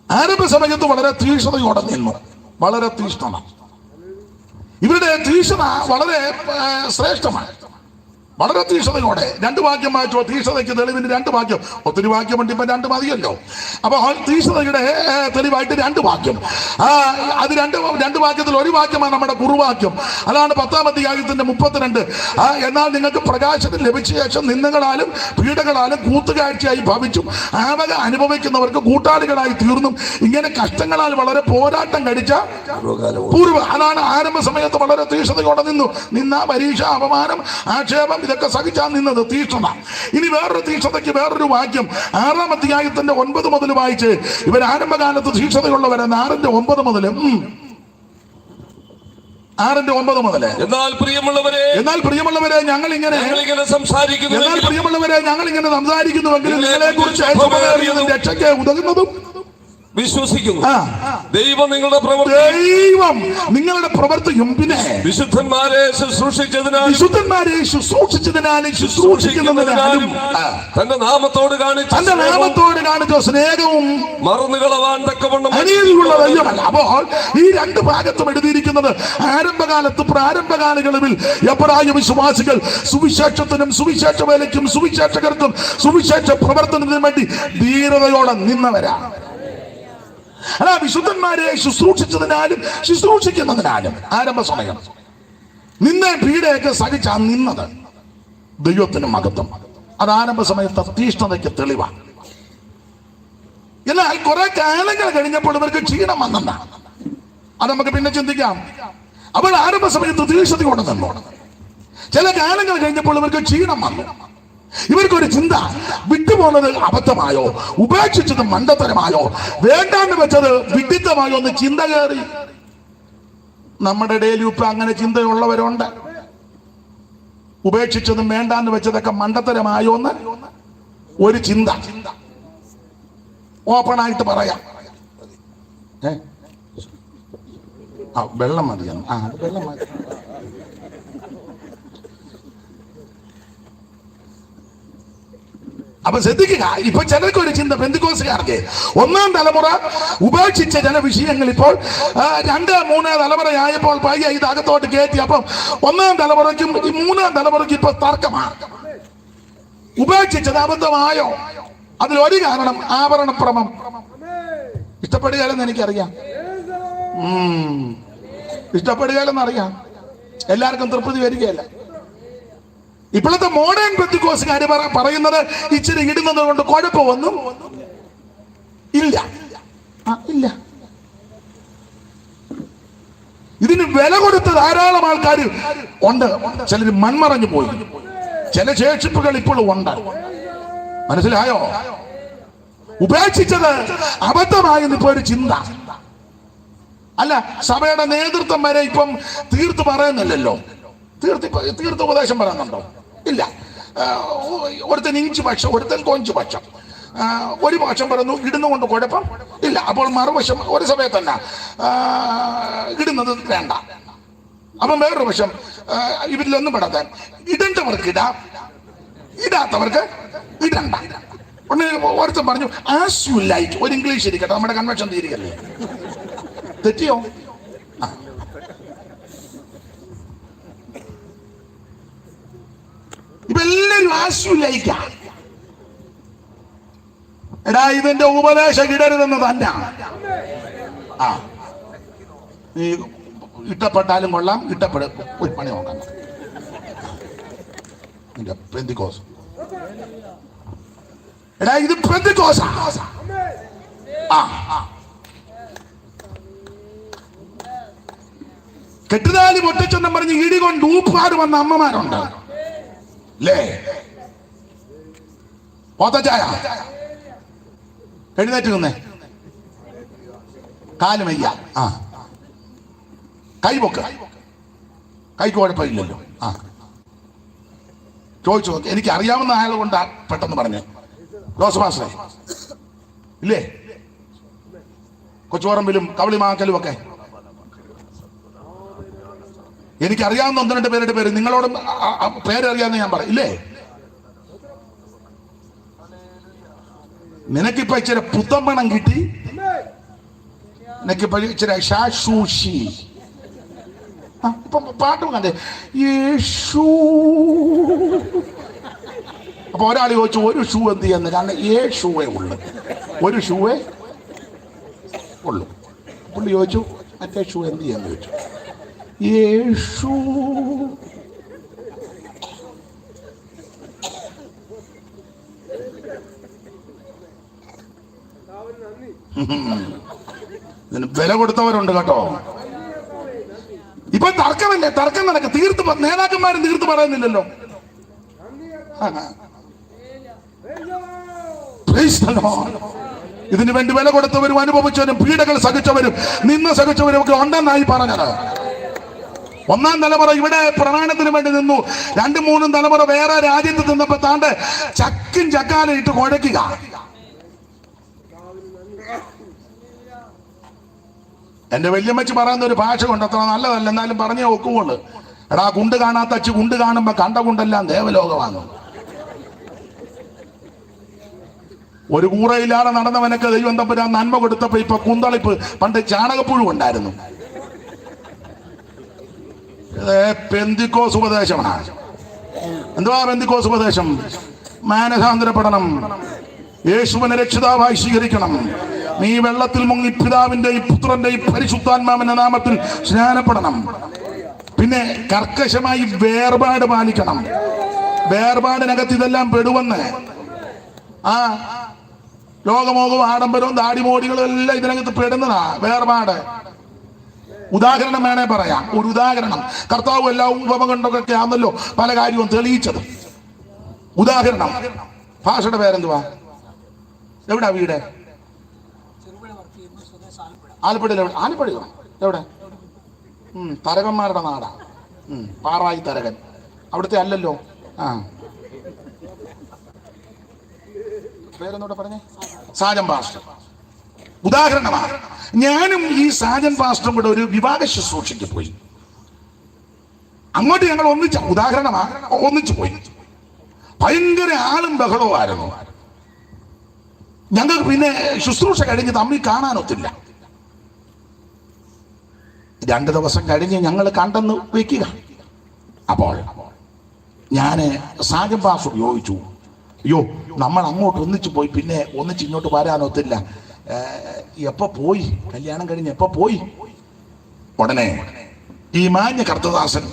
ആരംഭ സമയത്ത് വളരെ തീക്ഷ്ണതയോടെ നിന്നു. വളരെ തീക്ഷ്ണത. ഇവരുടെ തീക്ഷ്ണത വളരെ ശ്രേഷ്ഠമാണ്. വളരെ തീക്ഷ്ണതയോടെ 2 വാക്യം വായിച്ചോ. തീക്ഷ്ണതയ്ക്ക് തെളിവിന് 2 വാക്യം. ഒത്തിരി വാക്യമുണ്ട്, ഇപ്പൊ 2 മതിയല്ലോ. അപ്പൊ തീക്ഷ്ണതയുടെ തെളിവായിട്ട് 2 വാക്യം. അത് 2 വാക്യത്തിൽ ഒരു വാക്യമാണ് നമ്മുടെ കുറുവാക്യം. അതാണ് 10-ാം അധ്യായത്തിന്റെ 32. എന്നാൽ നിങ്ങൾക്ക് പ്രകാശത്തിൽ ലഭിച്ച ശേഷം നിന്ദകളാലും പീഡകളാലും കൂത്തുകാഴ്ചയായി ഭവിച്ചും ആവക അനുഭവിക്കുന്നവർക്ക് കൂട്ടാളികളായി തീർന്നും ഇങ്ങനെ കഷ്ടങ്ങളാൽ വളരെ പോരാട്ടം കഴിച്ച പൂർവ്വ. അതാണ് ആരംഭ സമയത്ത് വളരെ തീക്ഷ്ണതയോടെ നിന്ന പരീക്ഷ, അപമാനം, ആക്ഷേപം ഇതൊക്കെ സഹിച്ചാൽ നിന്നത് തീക്ഷ്ണത. ഇനി വേറൊരു തീക്ഷ്ണതയ്ക്ക് വേറൊരു വാക്യം 6-ാം അധ്യായത്തിന്റെ 9 മുതൽ വായിച്ച്. ഇവർ ആരംഭകാലത്ത് തീക്ഷ്ണതയുള്ളവരെന്ന് 6-ന്റെ 9 മുതൽ 6-ന്റെ 9 മുതൽ. എന്നാൽ പ്രിയമുള്ളവരെ ഞങ്ങൾ ഇങ്ങനെ സംസാരിക്കുന്നുവെങ്കിൽ നിങ്ങളെ കുറിച്ച് രക്ഷയ്ക്ക് ഉതകുന്നതും വിശ്വസിക്കുന്നു. ആ. ദൈവം നിങ്ങളുടെ ദൈവം നിങ്ങളുടെ പ്രവൃത്തിയും പിന്നെ വിശുദ്ധന്മാരെ ശുശ്രൂഷിച്ചതിനാലും ശുശ്രൂഷിക്കുന്നതിനാലും തന്റെ നാമത്തോട് കാണിച്ച സ്നേഹവും മറന്നുകളവാൻ തക്കവണ്ണം അനീതിയുള്ള ദൈവമല്ല. അപ്പോൾ ഈ രണ്ട് ഭാഗത്തും എഴുതിയിരിക്കുന്നത് ആരംഭകാലത്ത് പ്രാരംഭകാലങ്ങളിൽ എബ്രായ വിശ്വാസികൾ സുവിശേഷത്തിനും സുവിശേഷ വേലയ്ക്കും സുവിശേഷകർക്കും സുവിശേഷ പ്രവർത്തനത്തിനും വേണ്ടി ധീരതയോടെ നിന്നവരാണ്. അല്ല, വിശുദ്ധന്മാരെ ശുശ്രൂഷിക്കുന്നതിനാലും ആരംഭ സമയം നിന്നെ പീഡയൊക്കെ സഹിച്ചാ നിന്നത് ദൈവത്തിന് മഹത്വം. അത് ആരംഭ സമയത്ത് തീഷ്ണതയ്ക്ക് തെളിവാണ്. എന്നാൽ കുറെ കാലങ്ങൾ കഴിഞ്ഞപ്പോൾ ഇവർക്ക് ക്ഷീണം വന്നെന്നാണ്. അത് നമുക്ക് പിന്നെ ചിന്തിക്കാം. അവൾ ആരംഭ സമയത്ത് തീഷ്ണതയോടെ നിന്നോണം. ചില കാലങ്ങൾ കഴിഞ്ഞപ്പോൾ ഇവർക്ക് ക്ഷീണം വന്നു. ഇവർക്കൊരു ചിന്ത, വിട്ടുപോകുന്നത് അബദ്ധമായോ, ഉപേക്ഷിച്ചത് മണ്ടത്തരമായോ, വേണ്ടാന്ന് വെച്ചത് വിഡിത്തമായോ എന്ന് ചിന്ത കയറി. നമ്മുടെ ഇടയിൽ ഇപ്പൊ അങ്ങനെ ചിന്തയുള്ളവരുണ്ട്. ഉപേക്ഷിച്ചതും വേണ്ടാന്ന് വെച്ചതൊക്കെ മണ്ടത്തരമായോ എന്ന് ഒരു ചിന്ത. ഓപ്പണായിട്ട് പറയാം. വെള്ളം മതിയാണ്. വെള്ളം മതി. അപ്പൊ ശ്രദ്ധിക്കുക, ഇപ്പൊ ചിലർക്ക് ഒരു ചിന്ത, പെന്തിക്കോസുകാർക്ക് ഒന്നാം തലമുറ ഉപേക്ഷിച്ച ചില വിഷയങ്ങൾ ഇപ്പോൾ 2-3 തലമുറയായപ്പോൾ പയ്യെ ഇത് അകത്തോട്ട് കയറ്റി. അപ്പം ഒന്നാം തലമുറയ്ക്കും മൂന്നാം തലമുറയ്ക്കും ഇപ്പൊ തർക്കമാണ്. ഉപേക്ഷിച്ചത് അബദ്ധമായോ? അതിലൊരു കാരണം ആഭരണപ്രമം. ഇഷ്ടപ്പെടുകയല്ലെന്ന് എനിക്കറിയാം. ഇഷ്ടപ്പെടുകയല്ലെന്നറിയാം. എല്ലാവർക്കും തൃപ്തി വരികയല്ല. ഇപ്പോഴത്തെ മോഡേൺ പെന്തിക്കോസുകാര് പറയുന്നത് ഇച്ചിരി ഇടുന്നത് കൊണ്ട് കുഴപ്പമൊന്നും ഇല്ല. ഇതിന് വില കൊടുത്ത ധാരാളം ആൾക്കാർ ഉണ്ട്. ചിലർ മൺമറഞ്ഞു പോയി. ചില ശേഷിപ്പുകൾ ഇപ്പോഴും ഉണ്ട്. മനസ്സിലായോ? ഉപേക്ഷിച്ചത് അബദ്ധമായെന്ന് ഇപ്പൊ ഒരു ചിന്ത. അല്ല, സഭയുടെ നേതൃത്വം വരെ ഇപ്പം തീർത്ത് പറയുന്നില്ലല്ലോ. തീർത്ത് ഉപദേശം പറയുന്നുണ്ടോ? ഇല്ല. ഒരുത്തൻ ഇഞ്ച് പക്ഷം, ഒരുത്തൻ കൊഞ്ച് പക്ഷം. ഒരു പക്ഷം പറയുന്നു ഇടുന്നുകൊണ്ട് കുഴപ്പം ഇല്ല. അപ്പോൾ മറുവശം ഒരു സമയത്ത് തന്നെ ഇടുന്നത് വേണ്ട. അപ്പം വേറൊരു വശം ഇവരിലൊന്നും പെടാത്ത ഇടേണ്ടവർക്ക് ഇടാം, ഇടാത്തവർക്ക് ഇടണ്ട. ഒരുത്തൻ പറഞ്ഞു ആസ് യു ലൈക്ക്. ഒരു ഇംഗ്ലീഷ് ഇരിക്കട്ടെ, നമ്മുടെ കൺവെൻഷൻ തീരുകയല്ലേ. തെറ്റിയോ? ഇപ്പൊ എല്ലാരും ആസ് യു ലൈക്ക്. എടാ, ഇതിന്റെ ഉപദേശം ഇടരുതെന്ന് തന്നെ. നീ ഇഷ്ടപ്പെട്ടാലും കൊള്ളാം, ഇഷ്ടപ്പെടും. ഒരു പണി നോക്കാം. പെന്തിക്കോസ്. എടാ, ഇത് പെന്തിക്കോസാ. കെട്ടുതാലി പൊട്ടിച്ചെന്നും പറഞ്ഞ് ഇടികൊണ്ട് ഊപ്പാട് വന്ന അമ്മമാരുണ്ട് അല്ലേ? പോത്തച്ചായ എഴുന്നേറ്റ് നിന്നേ, കാലുമയ്യ. കൈ പൊക്ക. കൈക്ക് കുഴപ്പമില്ലല്ലോ. ചോദിച്ചു നോക്കി. എനിക്ക് അറിയാവുന്ന ആളെ കൊണ്ടാ പെട്ടെന്ന് പറഞ്ഞു. ജോസ് മാസ്റ്ററെ ഇല്ലേ? കൊച്ചുപറമ്പിലും കവളിമാക്കലും ഒക്കെ എനിക്കറിയാവുന്ന 1-2 പേരുടെ പേര് നിങ്ങളോടും പേരറിയാന്ന് ഞാൻ പറയും. ഇല്ലേ? നിനക്കിപ്പോ ഇച്ചിരി പുത്തമ്പണം കിട്ടി. നിനക്കിപ്പോ ഇച്ചിരി ഷാഷൂഷി. ഇപ്പൊ പാട്ടും കണ്ടേ യേശു. അപ്പൊ ഒരാൾ ചോദിച്ചു ഒരു ഷൂ എന്ത് ചെയ്യുന്നു? കാരണം 7 ഷൂവേ ഉള്ളു, ഒരു ഷൂവേ ഉള്ളു. പുള്ളി ചോദിച്ചു മറ്റേ ഷൂ എന്ത് ചെയ്യാന്ന് ചോദിച്ചു. യേശു. ഇതിന് വില കൊടുത്തവരുണ്ട് കേട്ടോ. ഇപ്പൊ തർക്കമല്ലേ, തർക്കം നടക്കും. തീർത്ത് നേതാക്കന്മാരും തീർത്ത് പറയുന്നില്ലല്ലോ. ഇതിനു വേണ്ടി വില കൊടുത്തവരും അനുഭവിച്ചവരും പീഡകൾ സഹിച്ചവരും നിന്ന് സഹിച്ചവരും ഒക്കെ ഉണ്ടെന്നായി പറഞ്ഞത്. 1-ാം തലമുറ ഇവിടെ പ്രമാണത്തിന് വേണ്ടി നിന്നു. 2-3 തലമുറ വേറെ രാജ്യത്ത് നിന്നപ്പോ താണ്ട് ചക്കും ചക്കാലും ഇട്ട് കുഴയ്ക്കുക. എന്റെ വല്യമ്മച്ചി പറയുന്ന ഒരു ഭാഷ കൊണ്ട് അത്ര നല്ലതല്ല, എന്നാലും പറഞ്ഞേ ഒക്കുള്ളൂ. എടാ, കുണ്ട് കാണാത്ത അച്ഛ കുണ്ട് കാണുമ്പോ കണ്ട കുണ്ടെല്ലാം ദേവലോകമാണ്. ഒരു കൂറയില്ലാതെ നടന്നവനൊക്കെ ദൈവം തമ്പുരാൻ നന്മ കൊടുത്തപ്പോ ഇപ്പൊ കുന്തളിപ്പ്. പണ്ട് ചാണകപ്പുഴു ഉണ്ടായിരുന്നു. പെന്തിക്കോസ് ഉപദേശമാണ്. എന്തുവാ പെന്തിക്കോസ് ഉപദേശം? മാനസാന്തരപ്പെടണം, യേശുവിനെ രക്ഷിതാവായി സ്വീകരിക്കണം, നീ വെള്ളത്തിൽ മുങ്ങി പിതാവിന്റെയും പുത്രന്റെയും പരിശുദ്ധാത്മാവിന്റെ നാമത്തിൽ സ്നാനപ്പെടണം, പിന്നെ കർക്കശമായി വേർപാട് പാലിക്കണം. വേർപാടിനകത്ത് ഇതെല്ലാം പെടുവന്ന്. ആ ലോകമോകവും ആഡംബരവും ദാടിമോടികളും എല്ലാം ഇതിനകത്ത് പെടുന്നതാ വേർപാട്. ഉദാഹരണം വേണേ പറയാം, ഒരു ഉദാഹരണം. കർത്താവ് എല്ലാ ഉപമ കൊണ്ടൊക്കെ ആണല്ലോ പല കാര്യവും തെളിയിച്ചത്. ഉദാഹരണം, ഭാഷയുടെ പേരെന്തുവാ? എവിടാ വീട്? ആലപ്പുഴയിൽ. ആലപ്പുഴയോ? എവിടെ? തരകന്മാരുടെ നാടാ. പാറായി തരകൻ. അവിടുത്തെ അല്ലല്ലോ. ആ, പേരെന്നോടെ പറഞ്ഞേ? സാജൻ പാസ്റ്റർ. ഉദാഹരണമാണ്. ഞാനും ഈ സാജൻ പാസ്റ്ററും കൂടെ ഒരു വിവാഹ ശുശ്രൂഷയ്ക്ക് പോയി. അങ്ങോട്ട് ഞങ്ങൾ ഒന്നിച്ചു പോയി. ഭയങ്കര ആളും ബഹളവുമായിരുന്നു. ഞങ്ങൾക്ക് പിന്നെ ശുശ്രൂഷ കഴിഞ്ഞ് തമ്മിൽ കാണാനൊത്തില്ല. 2 ദിവസം കഴിഞ്ഞ് ഞങ്ങൾ കണ്ടെന്ന് വെക്കുക. അപ്പോൾ ഞാന് സാജൻ പാസ്റ്റർ ചോദിച്ചു, അയ്യോ, നമ്മൾ അങ്ങോട്ട് ഒന്നിച്ചു പോയി, പിന്നെ ഒന്നിച്ച് ഇങ്ങോട്ട് വരാനൊത്തില്ല, എപ്പോ പോയി? കല്യാണം കഴിഞ്ഞ് എപ്പോ പോയി? ഉടനെ ഈ മാന്യ കർത്തദാസൻ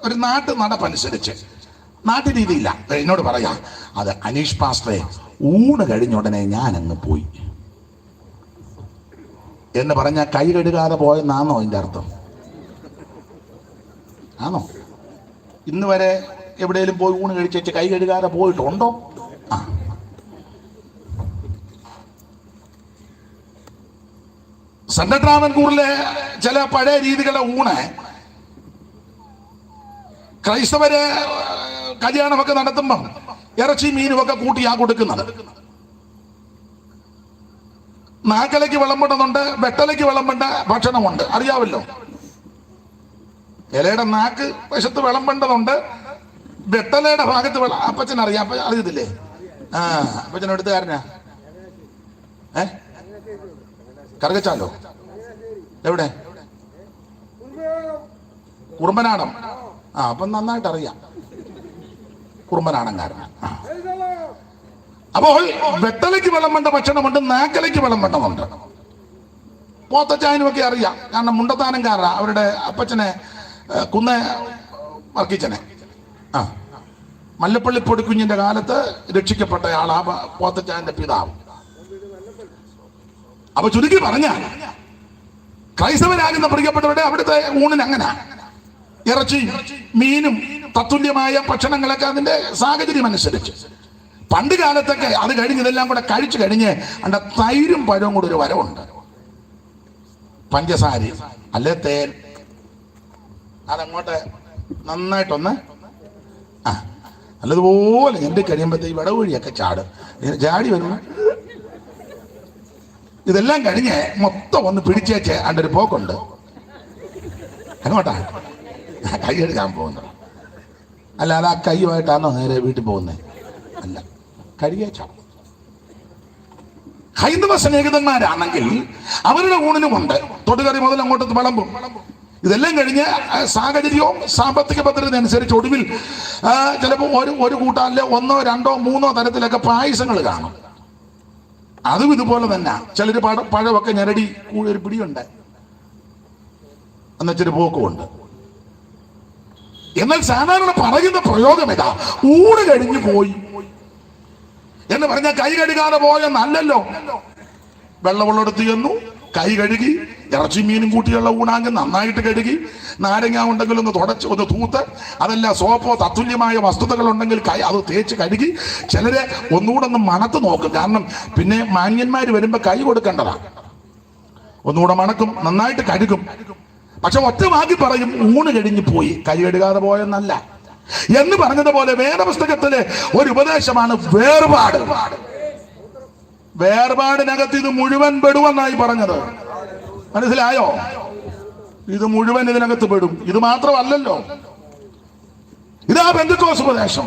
ഒരു നടപ്പനുസരിച്ച്, നാട്ടു രീതിയില്ല, എന്നോട് പറയാ, അത് അനീഷ് പാസ്റ്ററെ, ഊണ് കഴിഞ്ഞ ഉടനെ ഞാൻ അങ്ങ് പോയി എന്ന് പറഞ്ഞാൽ കൈ കഴുകാതെ പോയെന്നാണോ അതിൻ്റെ അർത്ഥം? ആണോ? ഇന്ന് വരെ എവിടെയെങ്കിലും പോയി ഊണ് കഴിച്ചു കൈ കഴുകാതെ പോയിട്ടുണ്ടോ? ആ, സെൻട്രൽ ട്രാവൻകൂറിലെ ചില പഴയ രീതികളുടെ ഊണ് ക്രൈസ്തവര് കല്യാണമൊക്കെ നടത്തുമ്പം ഇറച്ചി മീനുമൊക്കെ കൂട്ടിയാ കൊടുക്കുന്നത്. നാക്കലയ്ക്ക് വിളമ്പുന്നുണ്ട്, വെട്ടലയ്ക്ക് വിളമ്പേണ്ട ഭക്ഷണമുണ്ട്, അറിയാമല്ലോ. ഇലയുടെ നാക്ക് വശത്ത് വിളമ്പേണ്ടതുണ്ട്, വെട്ടലയുടെ ഭാഗത്ത് അപ്പച്ചൻ അറിയത്തില്ലേ? ആ, അപ്പച്ചൻ എടുത്തുകാരനാ. കറുകച്ചാലോ? എവിടെ? കുറുമ്പനാടം. ആ, അപ്പം നന്നായിട്ട് അറിയാം, കുറുമ്പനാടൻകാരനാ. അപ്പോൾ വെട്ടലയ്ക്ക് വിളമ്പേണ്ട ഭക്ഷണമുണ്ട്, നാക്കലയ്ക്ക് വിളമ്പേണ്ടതുണ്ട്. പോത്തച്ചായനുമൊക്കെ അറിയാം, കാരണം മുണ്ടത്താനംകാരാ അവരുടെ അപ്പച്ചനെ, കുന്ന വർക്കിച്ചനെ. ആ, മല്ലപ്പള്ളി പൊടിക്കുഞ്ഞിന്റെ കാലത്ത് രക്ഷിക്കപ്പെട്ടയാളാ പോത്തച്ചായന്റെ പിതാവ്. അപ്പൊ ചുരുക്കി പറഞ്ഞാൽ ക്രൈസ്തവരാകുന്ന പ്രിയപ്പെട്ടവരുടെ അവിടുത്തെ ഊണിന് അങ്ങനെ ഇറച്ചിയും മീനും തത്തുല്യമായ ഭക്ഷണങ്ങളൊക്കെ അതിന്റെ സാഹചര്യം അനുസരിച്ച്. പണ്ട് കാലത്തൊക്കെ അത് കഴിഞ്ഞ് ഇതെല്ലാം കൂടെ കഴിച്ചു കഴിഞ്ഞ് അതിന്റെ തൈരും പഴവും കൂടെ ഒരു വരവുണ്ട്. പഞ്ചസാര അല്ലെ തേൻ, അതങ്ങോട്ട് നന്നായിട്ടൊന്ന് നല്ലതുപോലെ എൻ്റെ കഴിയുമ്പോഴത്തേക്ക് വിടവഴിയൊക്കെ ചാടി വരുന്നു. ഇതെല്ലാം കഴിഞ്ഞ് മൊത്തം ഒന്ന് പിടിച്ചേച്ച് അതിൻ്റെ ഒരു പോക്കുണ്ട്. അങ്ങോട്ടാ കൈ എടുക്കാൻ പോകുന്നത്. അല്ലാതെ ആ കൈയുമായിട്ടാണോ നേരെ വീട്ടിൽ പോകുന്നത്? അല്ല, കഴിയേച്ചാ. ഹൈന്ദവ സ്നേഹിതന്മാരാണെങ്കിൽ അവരുടെ ഊണിനുമുണ്ട് തൊടുകറി മുതൽ അങ്ങോട്ട് വിളമ്പും. ഇതെല്ലാം കഴിഞ്ഞ് സാഹചര്യവും സാമ്പത്തിക ഭദ്രത അനുസരിച്ച് ഒടുവിൽ ചിലപ്പോൾ ഒരു കൂട്ടാനില് 1, 2, 3 തരത്തിലൊക്കെ പായസങ്ങൾ കാണും. അതും ഇതുപോലെ തന്നെ ചിലര് പഴമൊക്കെ ഞെരടി ഒരു പിടിയുണ്ട്, എന്നുവെച്ചൊരു പോക്കുമുണ്ട്. എന്നാൽ സാധാരണ പറയുന്ന പ്രയോഗം ഇതാ, ഊണ് കഴിഞ്ഞു പോയി എന്ന് പറഞ്ഞാൽ കൈ കഴുകാതെ പോയെന്നല്ലല്ലോ. വെള്ളമെടുത്ത് ചെന്നു, കൈ കഴുകി, ഇറച്ചി മീനും കൂട്ടിയുള്ള ഊണാങ്കി നന്നായിട്ട് കഴുകി, നാരങ്ങ ഉണ്ടെങ്കിൽ ഒന്ന് തുടച്ച് ഒന്ന് തൂത്ത്, അതല്ല സോപ്പോ തത്തുല്യമായ വസ്തുതകൾ ഉണ്ടെങ്കിൽ അത് തേച്ച് കഴുകി. ചിലരെ ഒന്നുകൂടെ ഒന്ന് മണത്ത് നോക്കും, കാരണം പിന്നെ മാന്യന്മാര് വരുമ്പോ കൈ കൊടുക്കേണ്ടതാണ്. ഒന്നുകൂടെ മണക്കും, നന്നായിട്ട് കഴുകും. പക്ഷെ ഒറ്റ വാക്കി പറയും, ഊണ് കഴിഞ്ഞു പോയി, കൈ കഴുകാതെ പോയെന്നല്ല. എന്ന് പറഞ്ഞതുപോലെ വേദപുസ്തകത്തിലെ ഒരു ഉപദേശമാണ് വേർപാട്. വേർപാടിനകത്ത് ഇത് മുഴുവൻ പെടുവെന്നായി പറഞ്ഞത്. മനസ്സിലായോ? ഇത് മുഴുവൻ ഇതിനകത്ത് പെടും. ഇത് മാത്രമല്ലല്ലോ, ഇതാ പെന്തക്കോസ്ത് ഉപദേശം.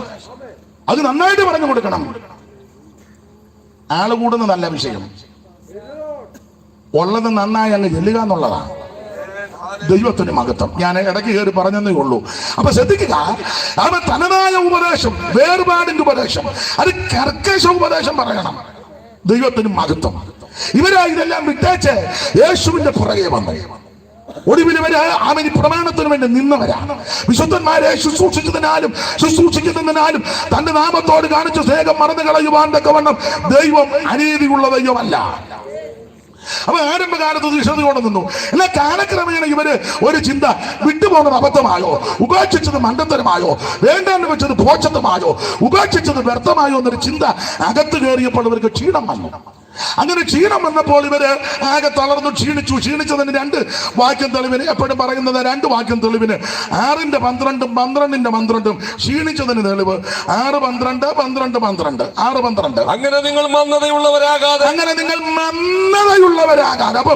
അത് നന്നായിട്ട് പറഞ്ഞു കൊടുക്കണം. ആള് കൂടുന്ന നല്ല വിഷയം, ഉള്ളത് നന്നായി അങ്ങ് ചെല്ലുക എന്നുള്ളതാണ് ദൈവത്തിന് മഹത്വം. ഞാൻ ഇടയ്ക്ക് കയറി പറഞ്ഞതേ ഉള്ളൂ. അപ്പൊ ശ്രദ്ധിക്കുക, അവൻ തനതായ ഉപദേശം, വേർപാടിന്റെ ഉപദേശം, അത് കർക്കശ ഉപദേശം പറയണം. ദൈവത്തിന് മഹത്വം. ഇവരാ ഇതെല്ലാം വിട്ടേച്ച് യേശുവിന്റെ പുറകെ വന്നു. ഒടുവിൽ ഇവര് അവന് പ്രമാണത്തിന് വേണ്ടി നിന്നവരാണ്. വിശുദ്ധന്മാരെ ശുശ്രൂഷിക്കുന്നതിനാലും തന്റെ നാമത്തോട് കാണിച്ച സ്നേഹം മറന്നു കളയുവാൻ തക്കവണ്ണം ദൈവം അനീതിയുള്ള ദൈവമല്ല. അപ്പൊ ആരംഭകാലത്ത് വിശുദ്ധിയോടെ നിന്നു. എന്നാൽ കാലക്രമേണ ഇവര് ഒരു ചിന്ത വിട്ടുപോകുന്നത് അബദ്ധമായോ, ഉപേക്ഷിച്ചത് മണ്ടത്തരമായോ, വേണ്ടാന്ന് വെച്ചത് പോച്ചത്തമായോ, ഉപേക്ഷിച്ചത് വ്യർത്ഥമായോ എന്നൊരു ചിന്ത അകത്ത് കയറിയപ്പോൾ ഇവർക്ക് ക്ഷീണം വന്നു. അങ്ങനെ ക്ഷീണം വന്നപ്പോൾ ഇവര് ആകെ തളർന്നു, ക്ഷീണിച്ചു. ക്ഷീണിച്ചതിന് 2 വാക്യം തെളിവിന്, എപ്പോഴും പറയുന്നത് 2 വാക്യം തെളിവിന് 6-ന്റെ 12, 12-ന്റെ 12. ക്ഷീണിച്ചതിന് തെളിവ് 6, 12, 12, 12, 6, 12. അങ്ങനെ നിങ്ങൾ മന്ദതയുള്ളവരാകാതെ അപ്പൊ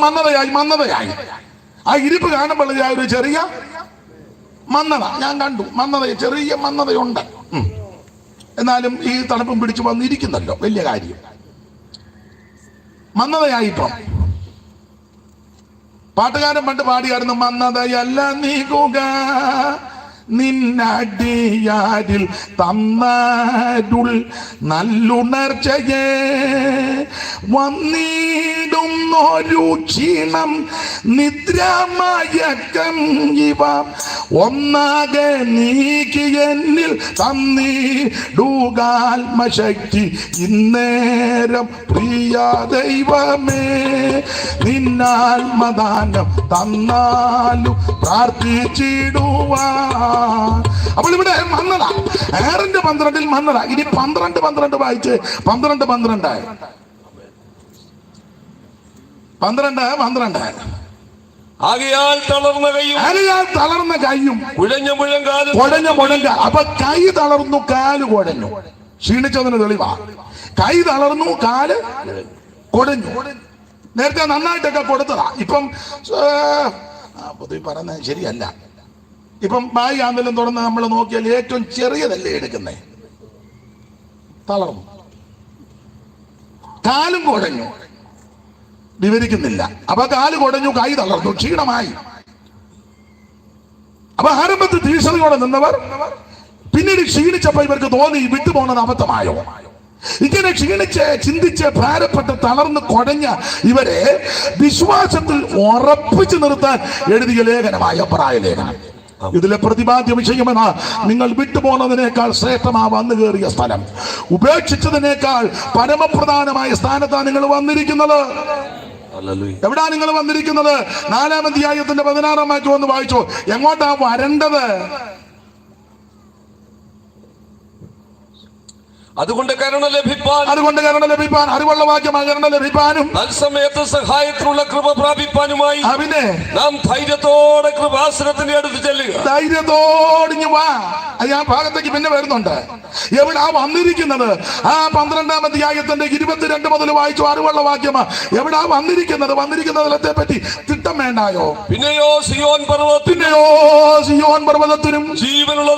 മന്ദതയായി ആ ഇരിപ്പ് കാണുമ്പോൾ ഒരു ചെറിയ മന്ദത ഞാൻ കണ്ടു. ചെറിയ മന്ദതയുണ്ട്. എന്നാലും ഈ തണുപ്പും പിടിച്ചു വന്നിരിക്കുന്നല്ലോ, വലിയ കാര്യം. മന്ദതയായിപ്പം പാട്ടുകാരൻ പണ്ട് പാടിയായിരുന്നു, മന്ദതയല്ല നീക്കുക നിന്നടിയാരിൽ തന്നരുൾ നല്ലുണർച്ചയെ വന്നിടുന്നൊരു ക്ഷീണം നിദ്രാമയക്കം ഇവ ഒന്നാകെ നീക്കി എന്നിൽ തന്നിടുകാത്മശക്തി ഇന്നേരം പ്രിയ ദൈവമേ നിന്നാത്മദാനം തന്നാലും പ്രാർത്ഥിച്ചിടുവാൻ. അപ്പോൾ ഇവിടെ മന്നത 6-ന്റെ 12-ൽ മന്നത. ഇനി 12, 12 വായിച്ച് 12, 12, 12. ആകയാൽ തളർന്ന കൈയും കുഴഞ്ഞ മുഴങ്കാലും. അപ്പൊ കൈ തളർന്നു, കാല് കുഴഞ്ഞു. ക്ഷീണിച്ചതിന് തെളിവാ. കൈ തളർന്നു, കാല് കുഴഞ്ഞു. നേരത്തെ നന്നായിട്ടൊക്കെ കൊടുത്തതാ. ഇപ്പം പൊതുവെ പറയുന്നത് ശരിയല്ല. ഇപ്പം ബായി ആന്തലും തുറന്ന് നമ്മൾ നോക്കിയാൽ ഏറ്റവും ചെറിയതല്ലേ എടുക്കുന്നേ. തളർന്നു, കാലും കുഴഞ്ഞു. വിവരിക്കുന്നില്ല. അപ്പൊ കാല് കുഴഞ്ഞു, കൈ തളർന്നു, ക്ഷീണമായി. അപ്പൊ ആരംഭത്തിൽ തീക്ഷണയോടെ നിന്നവർ പിന്നീട് ക്ഷീണിച്ചപ്പോ ഇവർക്ക് തോന്നി വിട്ടുപോകുന്നത് അബദ്ധമായോ. ഇങ്ങനെ ക്ഷീണിച്ച് ചിന്തിച്ച് ഭാരപ്പെട്ട് തളർന്ന് കുഴഞ്ഞ ഇവരെ വിശ്വാസത്തിൽ ഉറപ്പിച്ചു നിർത്താൻ എഴുതിയ ലേഖനമായ എബ്രായ ലേഖനം. ഇതിലെ പ്രതിപാദ്യ വിഷയമെന്ന നിങ്ങൾ വിട്ടുപോകുന്നതിനേക്കാൾ ശ്രേഷ്ഠമാ വന്നു കയറിയ സ്ഥലം, ഉപേക്ഷിച്ചതിനേക്കാൾ പരമപ്രധാനമായ സ്ഥാനത്താണ് നിങ്ങൾ വന്നിരിക്കുന്നത്. എവിടാ നിങ്ങൾ വന്നിരിക്കുന്നത്? 4-ാം അധ്യായത്തിന്റെ 16-ാം വാക്യം ഒന്ന് വായിച്ചോ. എങ്ങോട്ടാ വരേണ്ടത്? അതുകൊണ്ട് കരുണ ലഭിപ്പാൻ, അറിവുള്ള വാക്യമായി കരുണ ലഭിപ്പാനും തത്സമയത്ത് സഹായത്തിനുള്ള കൃപ പ്രാപിപ്പാനുമായി പിന്നെ നാം ധൈര്യത്തോടെ കൃപാസനത്തിന്റെ അടുത്ത് ചെല്ലുക. ധൈര്യത്തോടിഞ്ഞു വാ. ഞാൻ ഭാഗത്തേക്ക് പിന്നെ വരുന്നുണ്ട്. എവിടാ വന്നിരിക്കുന്നത്? ആ 12-ാം അധ്യായത്തിന്റെ 22 മുതൽ വായിച്ചു. അറിവുള്ള വാക്യമാ. എവിടാ വന്നിരിക്കുന്നത്? വന്നിരിക്കുന്നതിലത്തെ പറ്റി തിട്ടം വേണ്ടായോ? പിന്നെയോ സിയോൻ പർവ്വതത്തിനും ജീവനുള്ള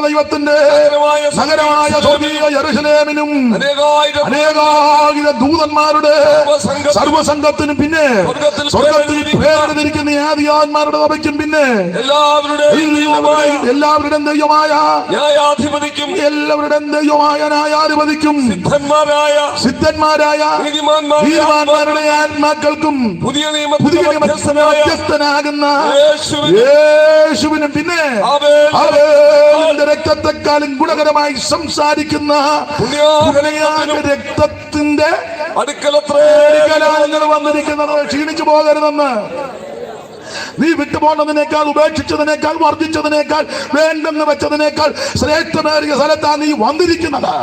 ദൈവത്തിന്റെ നഗരമായ യെരൂശലേമിനും അനേകായിരം ദൂതന്മാരുടെ സർവസംഘത്തിനും പിന്നെ സ്വർഗ്ഗത്തിൽ പേരെടുത്തിരിക്കുന്ന ആദിയാന്മാരുടെ സഭയ്ക്കും പിന്നെ എല്ലാവരുടെയും ദൈവമായ ന്യായാധിപതിക്കും സിദ്ധന്മാരായ നീതിമാന്മാരുടെ ആത്മാക്കൾക്കും പുതിയ നിയമസ്ഥനാകുന്ന യേശുവിനും പിന്നെ അവന്റെ രക്തത്തെക്കാളും ഗുണകരമായി സംസാരിക്കുന്ന രക്തത്തിന്റെ അടുക്കലാണ് വന്നിരിക്കുന്നത്. ക്ഷീണിച്ചു പോകരുതെന്ന്. നീ വിട്ടുപോകുന്നതിനേക്കാൾ, ഉപേക്ഷിച്ചതിനേക്കാൾ, വർദ്ധിച്ചതിനേക്കാൾ, വേണ്ടെന്ന് വെച്ചതിനേക്കാൾ ശ്രേഷ്ഠമേറിയ സ്ഥലത്താണ് നീ വന്നിരിക്കുന്നത്.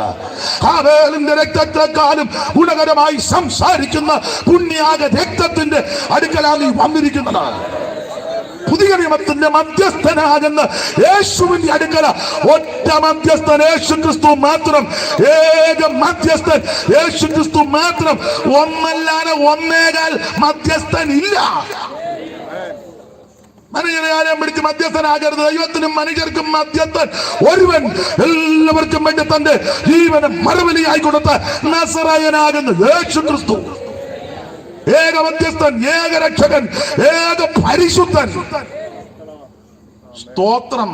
ഹാബേലിന്റെ രക്തത്തെക്കാളും ഗുണകരമായി സംസാരിക്കുന്ന പുണ്യാഗ രക്തത്തിന്റെ അടുക്കലാണ് നീ വന്നിരിക്കുന്നത്. പുതിയ നിയമത്തിന്റെ മധ്യസ്ഥനാകുന്ന യേശുവിന്റെ അടുക്കല ഒറ്റ മധ്യസ്ഥൻ യേശു ക്രിസ്തു മാത്രം. ഏക മധ്യസ്ഥൻ യേശു ക്രിസ്തു മാത്രം. ഒന്നല്ലാതെ ഒന്നേകാൽ മധ്യസ്ഥൻ ഇല്ല. മനുഷ്യനെ ആരെയും പിടിച്ച് മധ്യസ്ഥനാകരുത്. ദൈവത്തിനും മനുഷ്യർക്കും മധ്യസ്ഥൻ ഒരുവൻ, എല്ലാവർക്കും വേണ്ടി തന്റെ ജീവനെ മറുബലിയായി കൊടുത്ത നസറായനാകുന്ന യേശു ക്രിസ്തു. ഏക മധ്യസ്ഥൻ, ഏക രക്ഷകൻ, ഏക പരിശുദ്ധൻ. സ്തോത്രം.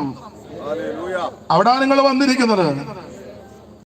അവിടെ നിങ്ങൾ വന്നിരിക്കുന്നത്